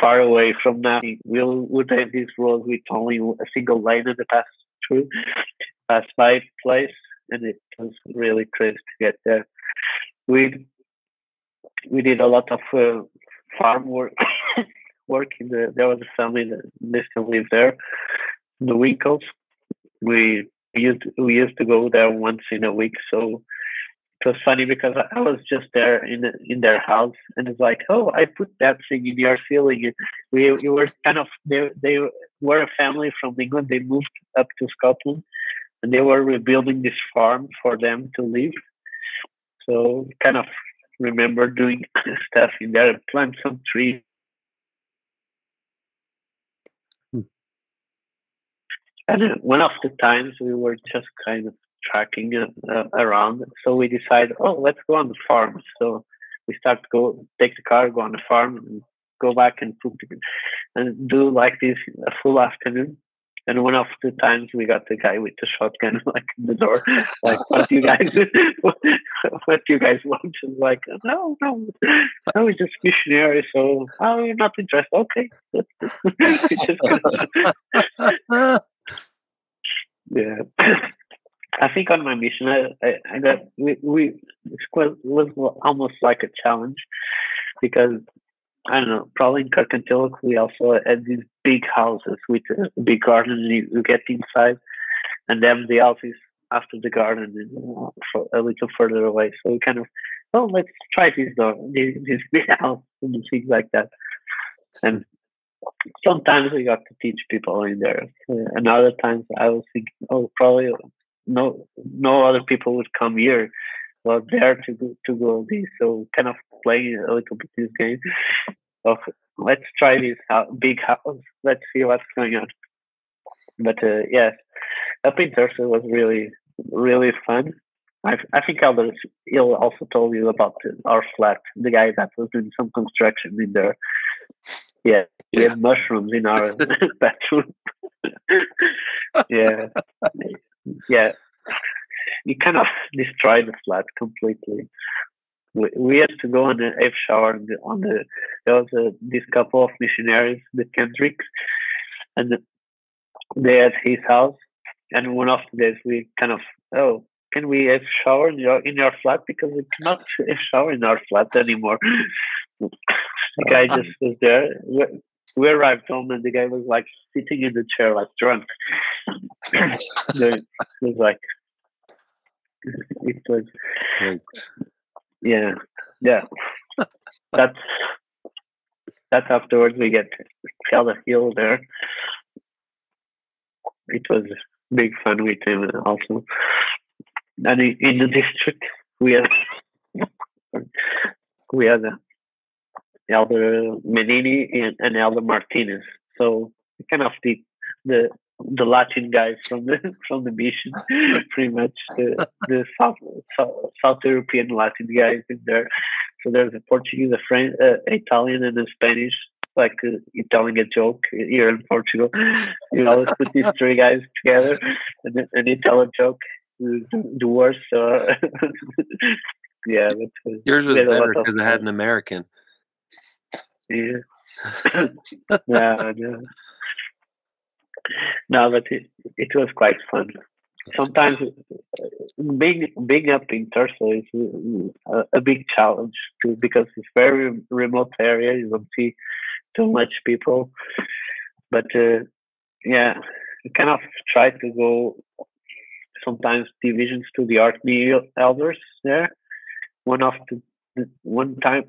far away from that. We would have this road with only a single lane in the pass by place, and it was really crazy to get there. We did a lot of farm work. There was a family that still lived there. The Winkles. We used to go there once in a week. So it was funny because I was just there in their house, and it's like, oh, I put that thing in your ceiling. We were kind of they were a family from England. They moved up to Scotland, and they were rebuilding this farm for them to live. So kind of remember doing stuff in there, plant some trees. And one of the times we were just kind of tracking around, so we decided, oh, let's go on the farm. So we start to take the car, go on the farm, and go back and put and do like this a full afternoon. And one of the times we got the guy with the shotgun like in the door, like, what do you guys what do you guys want? And like, no, we're just missionary, so you're not interested. Okay. Yeah. I think on my mission I got it was almost like a challenge, because I don't know, probably in Kirkintilloch we also had these big houses with a big garden. You get inside, and then the house is after the garden and a little further away. So we kind of, let's try this big house and things like that. And sometimes we got to teach people in there, and other times I was thinking, probably no other people would come here. Well, there to go this, so kind of playing a little bit this game of let's try this big house, let's see what's going on. But yes, up in Thurso was really, really fun. I think he'll also told you about our flat, the guy that was doing some construction in there. Yeah, we had mushrooms in our bathroom. Yeah. You kind of destroyed the flat completely. We had to go on the F shower there was this couple of missionaries, the Kendricks, and they had his house. And one of the days we kind of, can we have shower in your flat, because we cannot have shower in our flat anymore. The guy just was there. We arrived home and the guy was like sitting in the chair like drunk. It was like, it was, yeah. That's afterwards we get held a hill there. It was big fun with him also. And in the district we had Elder Menini and Elder Martinez. So kind of the Latin guys from the mission, pretty much the South European Latin guys in there. So there's a Portuguese, a French, Italian, and a Spanish, like telling a joke here in Portugal. You always put these three guys together, and they tell a joke. The worst. Yeah, but yours was better because it had an American. Yeah. Yeah. No, but it was quite fun. Sometimes being up in Thurso is a big challenge too, because it's very remote area. You don't see too much people, but yeah, you kind of try to go sometimes divisions to the Orkney elders there. One time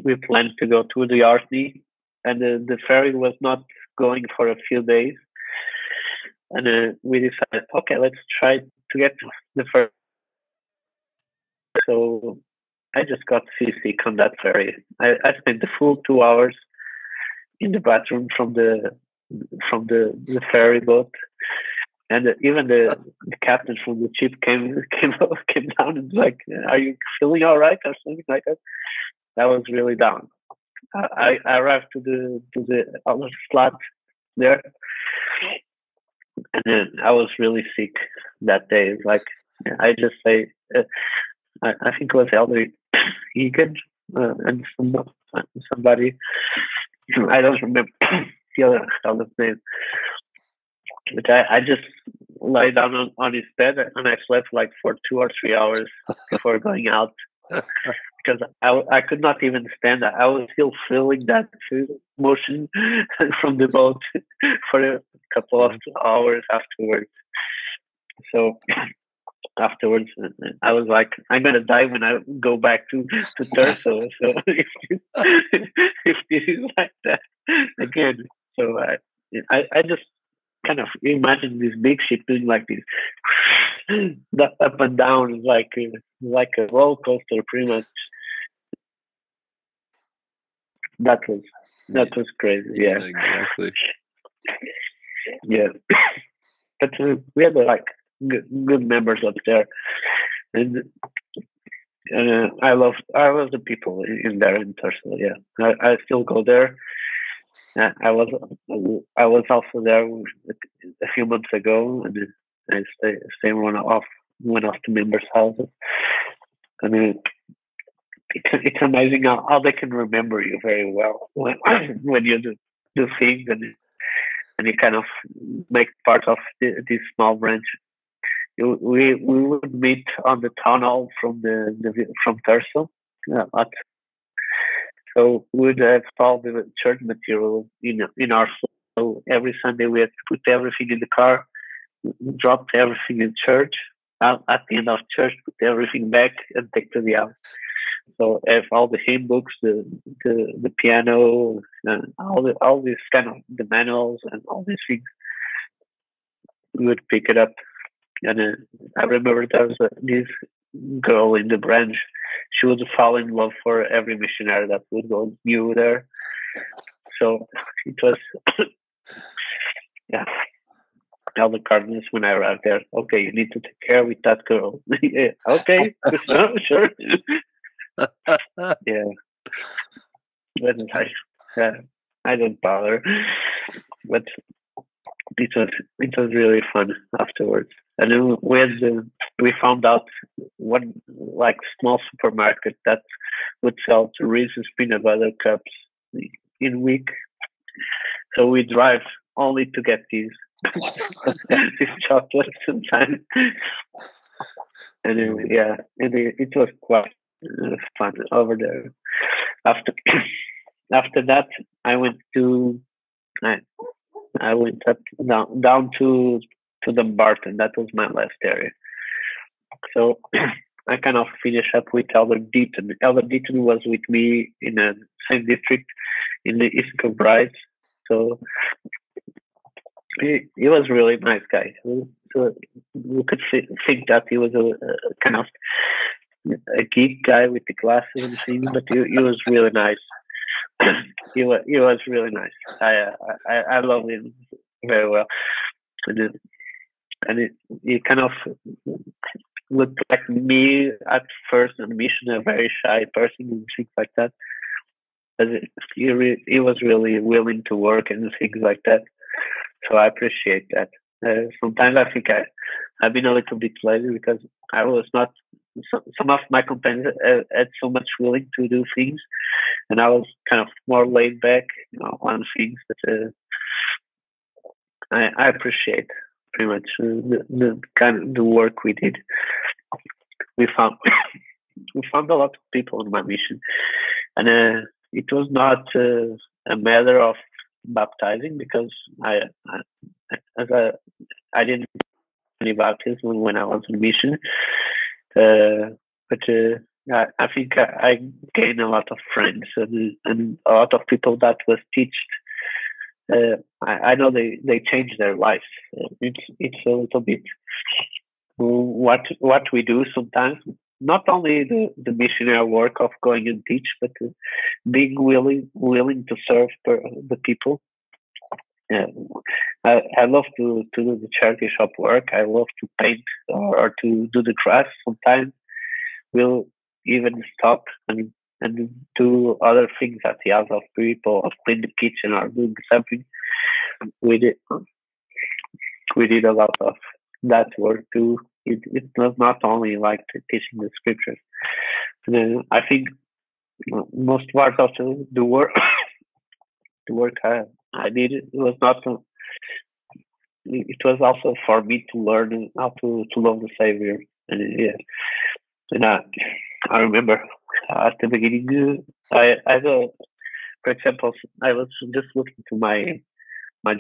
we planned to go to the Orkney, and the ferry was not going for a few days, and we decided, okay, let's try to get the ferry. So I just got seasick on that ferry. I spent the full 2 hours in the bathroom from the ferry boat, and even the captain from the ship came down and was like, "Are you feeling all right?" or something like that. I was really down. I arrived to the other flat there, and then I was really sick that day. Like, I just say, I think it was Elder Egan and somebody. I don't remember the other name. But I just lay down on his bed and I slept like for 2 or 3 hours before going out, because I could not even stand that. I was still feeling that motion from the boat for a couple of hours afterwards. So afterwards, I was like, I'm gonna die when I go back to Thurso. So if this is like that again, so I just kind of imagine this big ship doing like this, up and down, like a roller coaster, pretty much. That was crazy. Yeah, exactly. Yeah, but we had like good members up there, and I love the people in there in Thurso. Yeah, I still go there. I was also there a few months ago, and I stay in one of the members' houses. I mean, it's amazing how they can remember you very well when when you do things, and you kind of make part of this small branch. We would meet on the town hall from Thurso. So we would have all the church material in our. So every Sunday we had to put everything in the car, drop everything in church. At the end of church, put everything back and take to the house. So have all the hymn books, the piano, and all these kind of the manuals and all these things. We would pick it up, and I remember there was this girl in the branch. She would fall in love for every missionary that would go new there. So it was, yeah. All the cardinals when I arrived there. Okay, you need to take care with that girl. Yeah, okay, sure. Yeah, but I don't bother. But it was really fun afterwards. And then we found out one like small supermarket that would sell Reese's peanut butter cups in week. So we drive only to get these chocolate sometimes. And it was quite fun over there. After that, I went up down to Dumbarton. That was my last area. So I kind of finished up with Elder Deaton. Elder Deaton was with me in the same district in the east of Bryce. So he was a really nice guy. So we could think that he was a kind of a geek guy with the glasses and things, but he was really nice. he was really nice. I loved him very well, and he kind of looked like me at first on mission, a very shy person and things like that. But he was really willing to work and things like that. So I appreciate that. Sometimes I think I've been a little bit lazy because I was not. Some of my companions had so much willing to do things, and I was kind of more laid back, on things. But I appreciate pretty much the kind of the work we did. We found a lot of people on my mission, and it was not a matter of baptizing because I didn't do any baptism when I was on mission, but I think I gained a lot of friends and a lot of people that was taught. I know they changed their lives. It's a little bit what we do sometimes. Not only the missionary work of going and teach, but being willing to serve the people. I love to do the charity shop work. I love to paint or to do the crafts. Sometimes we'll even stop and do other things at the house of people, or clean the kitchen or doing something. We did a lot of that work too. It was not only like teaching the scriptures. I think most part of the work I did, it was not. It was also for me to learn how to love the Savior, and I remember at the beginning, for example, I was just looking to my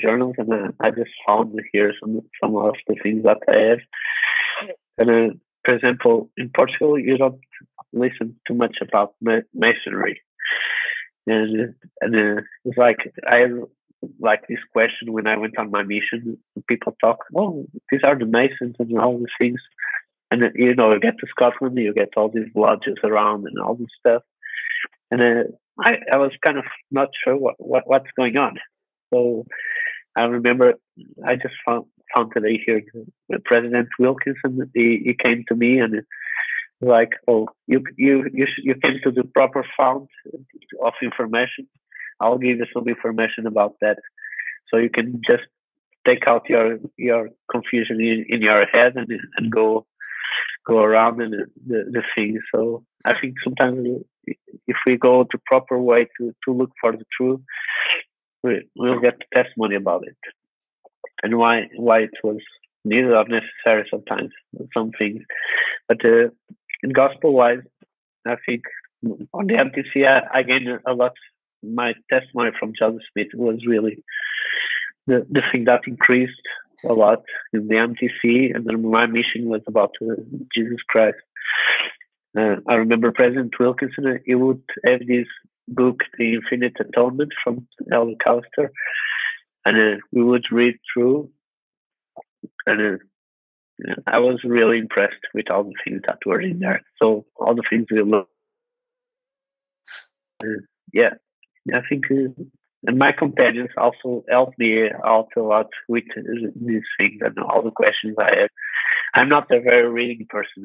journals, and I just found here some of the things that I have. And for example, in Portugal, you don't listen too much about Missionary, and it's like I like this question when I went on my mission. People talk, oh, these are the Masons and all these things, and then, you get to Scotland, you get all these lodges around and all this stuff, and I was kind of not sure what's going on. So I remember I just found today here President Wilkinson. He came to me and like, oh, you came to the proper fount of information. I'll give you some information about that, so you can just take out your confusion in your head and go around and the thing. So I think sometimes if we go the proper way to look for the truth, we'll get testimony about it and why it was needed or necessary sometimes, some things. But in gospel wise, I think on the MTC I gained a lot. My testimony from Joseph Smith was really the thing that increased a lot in the MTC, and then my mission was about Jesus Christ. I remember President Wilkinson, he would have this book, The Infinite Atonement, from Elder Callister, and we would read through, and I was really impressed with all the things that were in there. So all the things we learned. Yeah, I think, and my companions also helped me out a lot with these things and all the questions I have. I'm not a very reading person.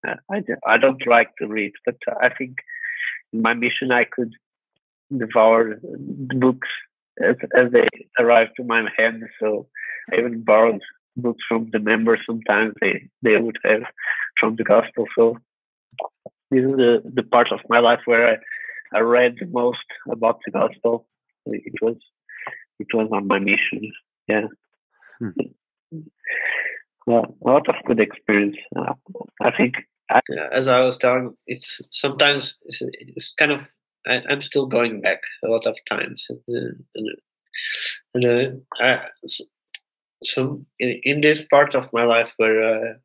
I don't like to read, but I think in my mission I could devour the books as they arrived to my hand. So I even borrowed books from the members sometimes they would have from the gospel. So this is the part of my life where I read the most about the gospel. It was on my mission. Yeah. Well, a lot of good experience. I think. As I was telling, it's sometimes it's kind of I'm still going back a lot of times, so in this part of my life where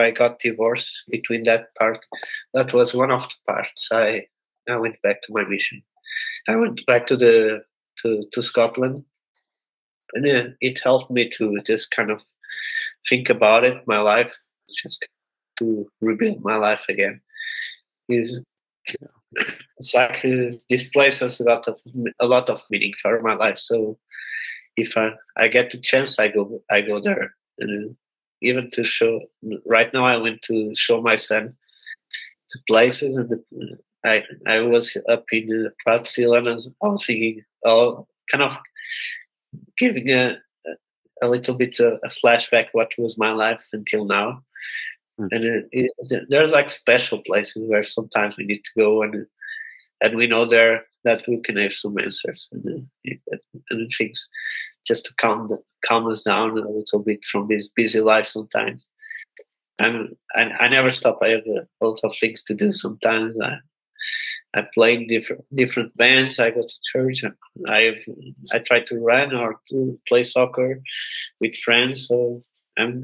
I got divorced, between that part, that was one of the parts I went back to my mission. I went back to Scotland, and it helped me to just kind of think about it, my life, just to rebuild my life again. It's like this place has got a lot of meaning for my life. So if I get the chance, I go there, and even to show. Right now, I went to show my son the places, and I was up in Pratsiel, and I was thinking, kind of giving a little bit a flashback what was my life until now. And there's like special places where sometimes we need to go, and we know there that we can have some answers and things, just to calm us down a little bit from this busy life sometimes. And I never stop. I have a lot of things to do sometimes. I play in different bands. I go to church. I try to run or to play soccer with friends. So I'm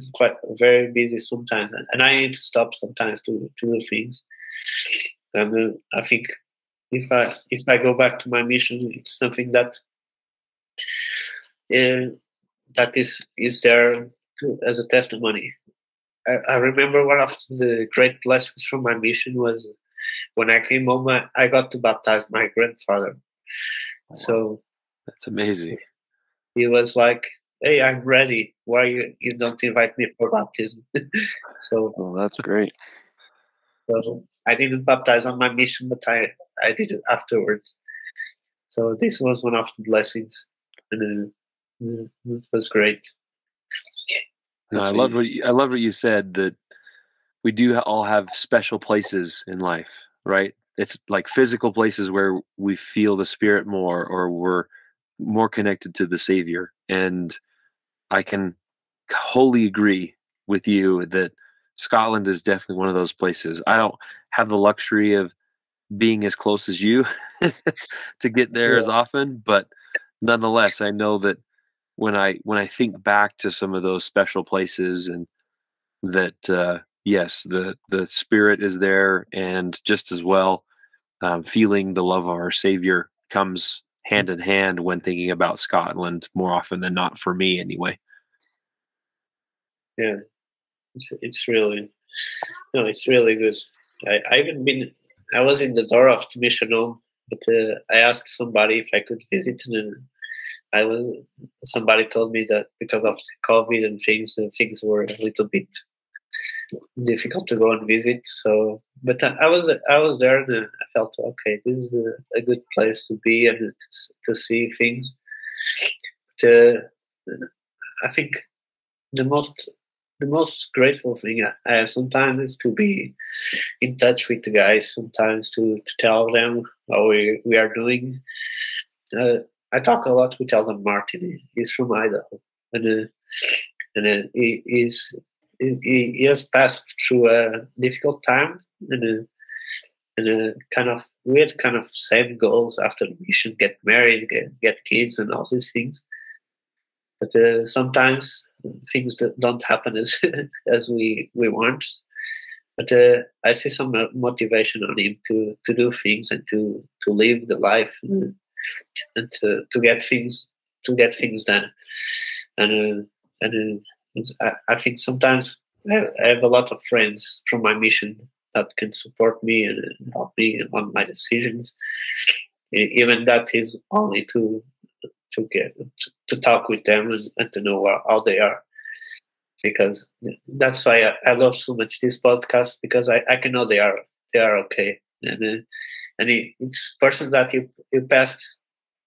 very busy sometimes, and I need to stop sometimes to do things. And I think if I go back to my mission, it's something that is there as a testimony. I remember one of the great blessings from my mission was when I came home, I got to baptize my grandfather. Wow. So that's amazing. He was like, "Hey, I'm ready. Why you don't invite me for baptism?" So that's great. So I didn't baptize on my mission, but I did it afterwards. So this was one of the blessings, and it was great. No, I love what you said, that we do all have special places in life, right? It's like physical places where we feel the Spirit more, or we're more connected to the Savior. And I can wholly agree with you that Scotland is definitely one of those places. I don't have the luxury of being as close as you to get there as often, but nonetheless, I know that when I think back to some of those special places, and that yes, the Spirit is there, and just as well, feeling the love of our Savior comes hand in hand when thinking about Scotland more often than not, for me anyway. Yeah, it's really it's really good. I was in the door of the mission home, but I asked somebody if I could visit, and somebody told me that because of COVID and things were a little bit difficult to go and visit. So, but I was there, and I felt okay. This is a good place to be and to see things. I think the most grateful thing I have sometimes is to be in touch with the guys. Sometimes to tell them how we are doing. I talk a lot with Elden Martin. He's from Idaho, and he has passed through a difficult time, and we had kind of same goals after the mission: get married, get kids, and all these things. But sometimes things that don't happen as as we want. But I see some motivation on him to do things and to live the life and to get things done. And I think sometimes I have a lot of friends from my mission that can support me and help me on my decisions. Even that is only to talk with them and to know how they are, because that's why I love so much this podcast, because I can know they are okay, and it's persons that you passed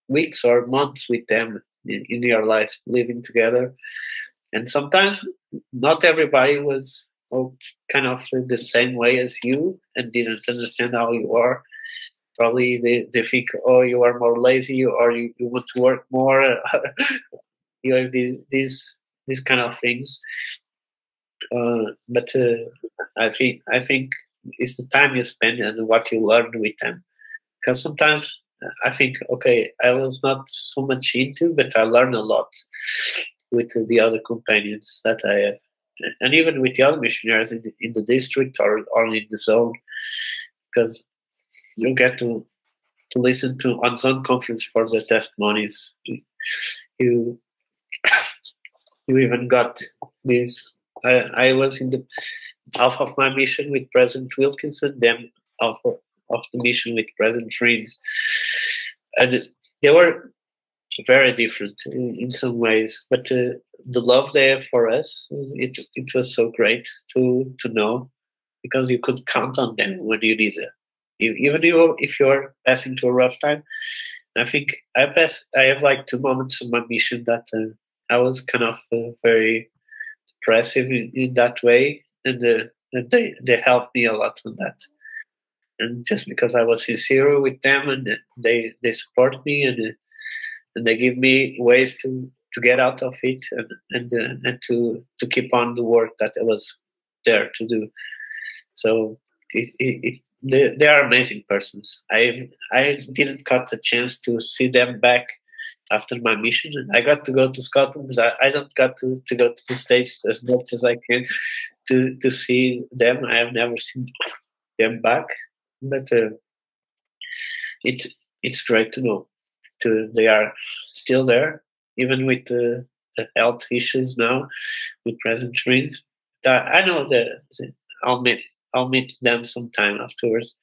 weeks or months with them in your life living together, and sometimes not everybody was kind of the same way as you and didn't understand how you are. Probably they think, oh, you are more lazy, or you want to work more. You have these kind of things. But I think it's the time you spend and what you learn with them. Because sometimes I think, okay, I was not so much into, but I learned a lot with the other companions that I have, and even with the other missionaries in the district or in the zone, because you get to listen to on Zone Conference for the testimonies. You even got this. I was in the half of my mission with President Wilkinson, then half of the mission with President Vriens, and they were very different in some ways. But the love they have for us, it was so great to know, because you could count on them when you need it. Even if you're passing through a rough time. I think I have like 2 moments of my mission that I was kind of very depressive in that way, and they helped me a lot on that. And just because I was sincere with them, and they support me, and they give me ways to get out of it, and to keep on the work that I was there to do. So they are amazing persons. I didn't got the chance to see them back after my mission. I got to go to Scotland. I don't got to go to the States as much as I can to see them. I have never seen them back, but it's great to know they are still there, even with the health issues now with President Vriens. I know that I'll meet them sometime afterwards.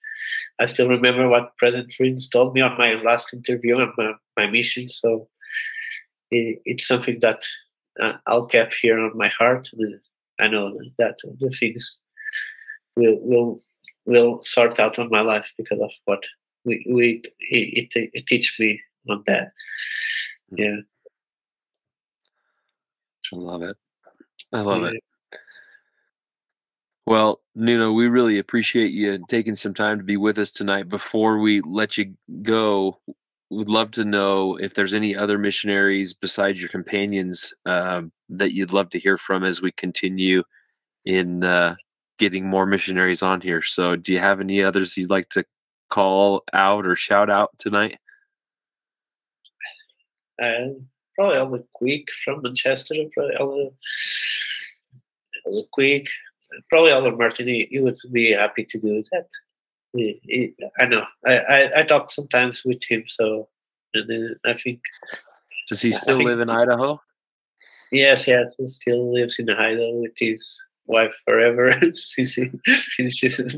I still remember what President Vriens told me on my last interview on my mission, so it's something that I'll keep here on my heart. And I know that the things will sort out on my life because of what it teach me on that. Yeah, I love it. Well, Nuno, we really appreciate you taking some time to be with us tonight. Before we let you go, we'd love to know if there's any other missionaries besides your companions that you'd love to hear from as we continue in getting more missionaries on here. So do you have any others you'd like to call out or shout out tonight? Probably Elder Quick from Manchester, probably Elder Quick. Probably Elder Martin, he would be happy to do that. I know. I talk sometimes with him, so and I think. Does he still live in Idaho? Yes, he still lives in Idaho with his wife forever since he finishes.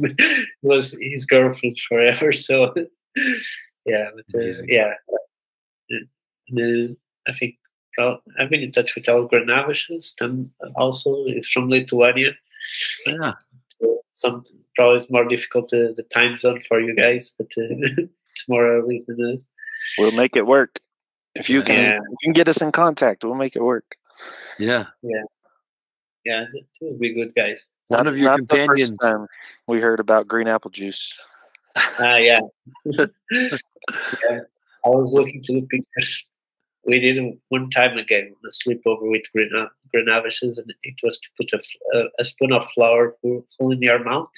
Was his girlfriend forever. So yeah, but yeah. I think I've been in touch with Al Granaviches, also is from Lithuania. Yeah. Some probably it's more difficult the time zone for you guys, but it's more early than us. We'll make it work. If you can, if you can get us in contact, we'll make it work. Yeah. It will be good, guys. One of your companions. The first time we heard about green apple juice. Yeah. Yeah. I was looking to the pictures. We did one time again a sleepover with Grenavishes, and it was to put a spoon of flour full in your mouth.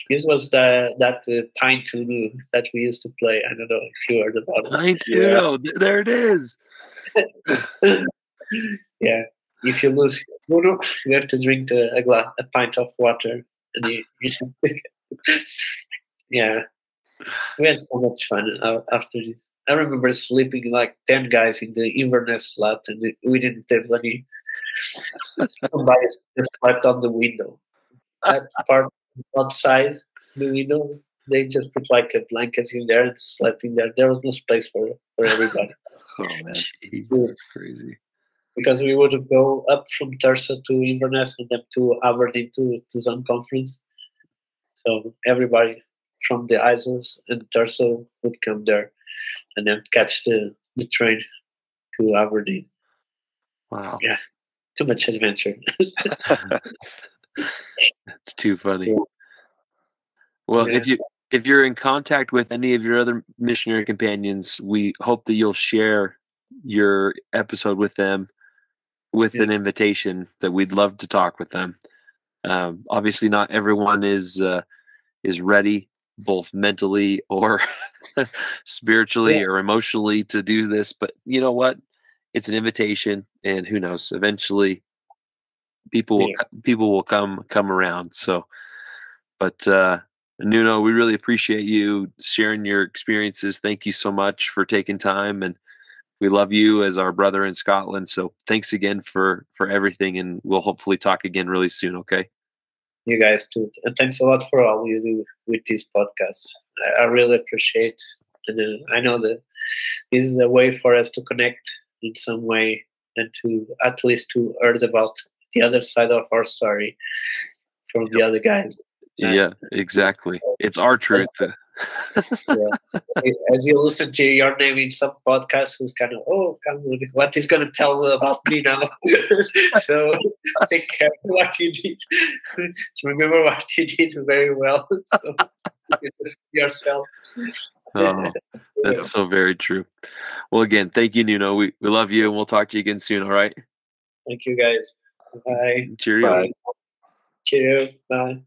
This was that pint Uno that we used to play. I don't know if you heard about it. Pint Uno, there it is. Yeah. If you lose Uno, you have to drink a pint of water, and you should. Yeah. We had so much fun after this. I remember sleeping like 10 guys in the Inverness flat, and we didn't have any. Somebody just slept on the window. That part outside the window, they just put like a blanket in there and slept in there. There was no space for everybody. Oh man, jeez, that's crazy. Because we would go up from Thurso to Inverness and then to Aberdeen to zone conference. So everybody from the Isles and Thurso would come there and then catch the train to Aberdeen. Wow. Yeah. Too much adventure. That's too funny. Yeah. Well, if you're in contact with any of your other missionary companions, we hope that you'll share your episode with them with an invitation that we'd love to talk with them. Obviously, not everyone is ready, both mentally or spiritually or emotionally, to do this. But you know what? It's an invitation, and who knows? Eventually, people will come around. So, but Nuno, we really appreciate you sharing your experiences. Thank you so much for taking time, and we love you as our brother in Scotland. So thanks again for everything, and we'll hopefully talk again really soon. Okay. You guys too, and thanks a lot for all you do with these podcasts. I really appreciate, and I know that this is a way for us to connect in some way, and to at least to hear about the other side of our story from the other guys. Yeah, exactly. It's our truth. As you listen to your name in some podcasts, it's kind of, what he's going to tell about me now? So take care of what you did. Remember what you did very well. So yourself. Oh, that's so very true. Well, again, thank you, Nuno. We love you, and we'll talk to you again soon. All right. Thank you, guys. Bye. Cheerio. Bye. Cheerio. Bye.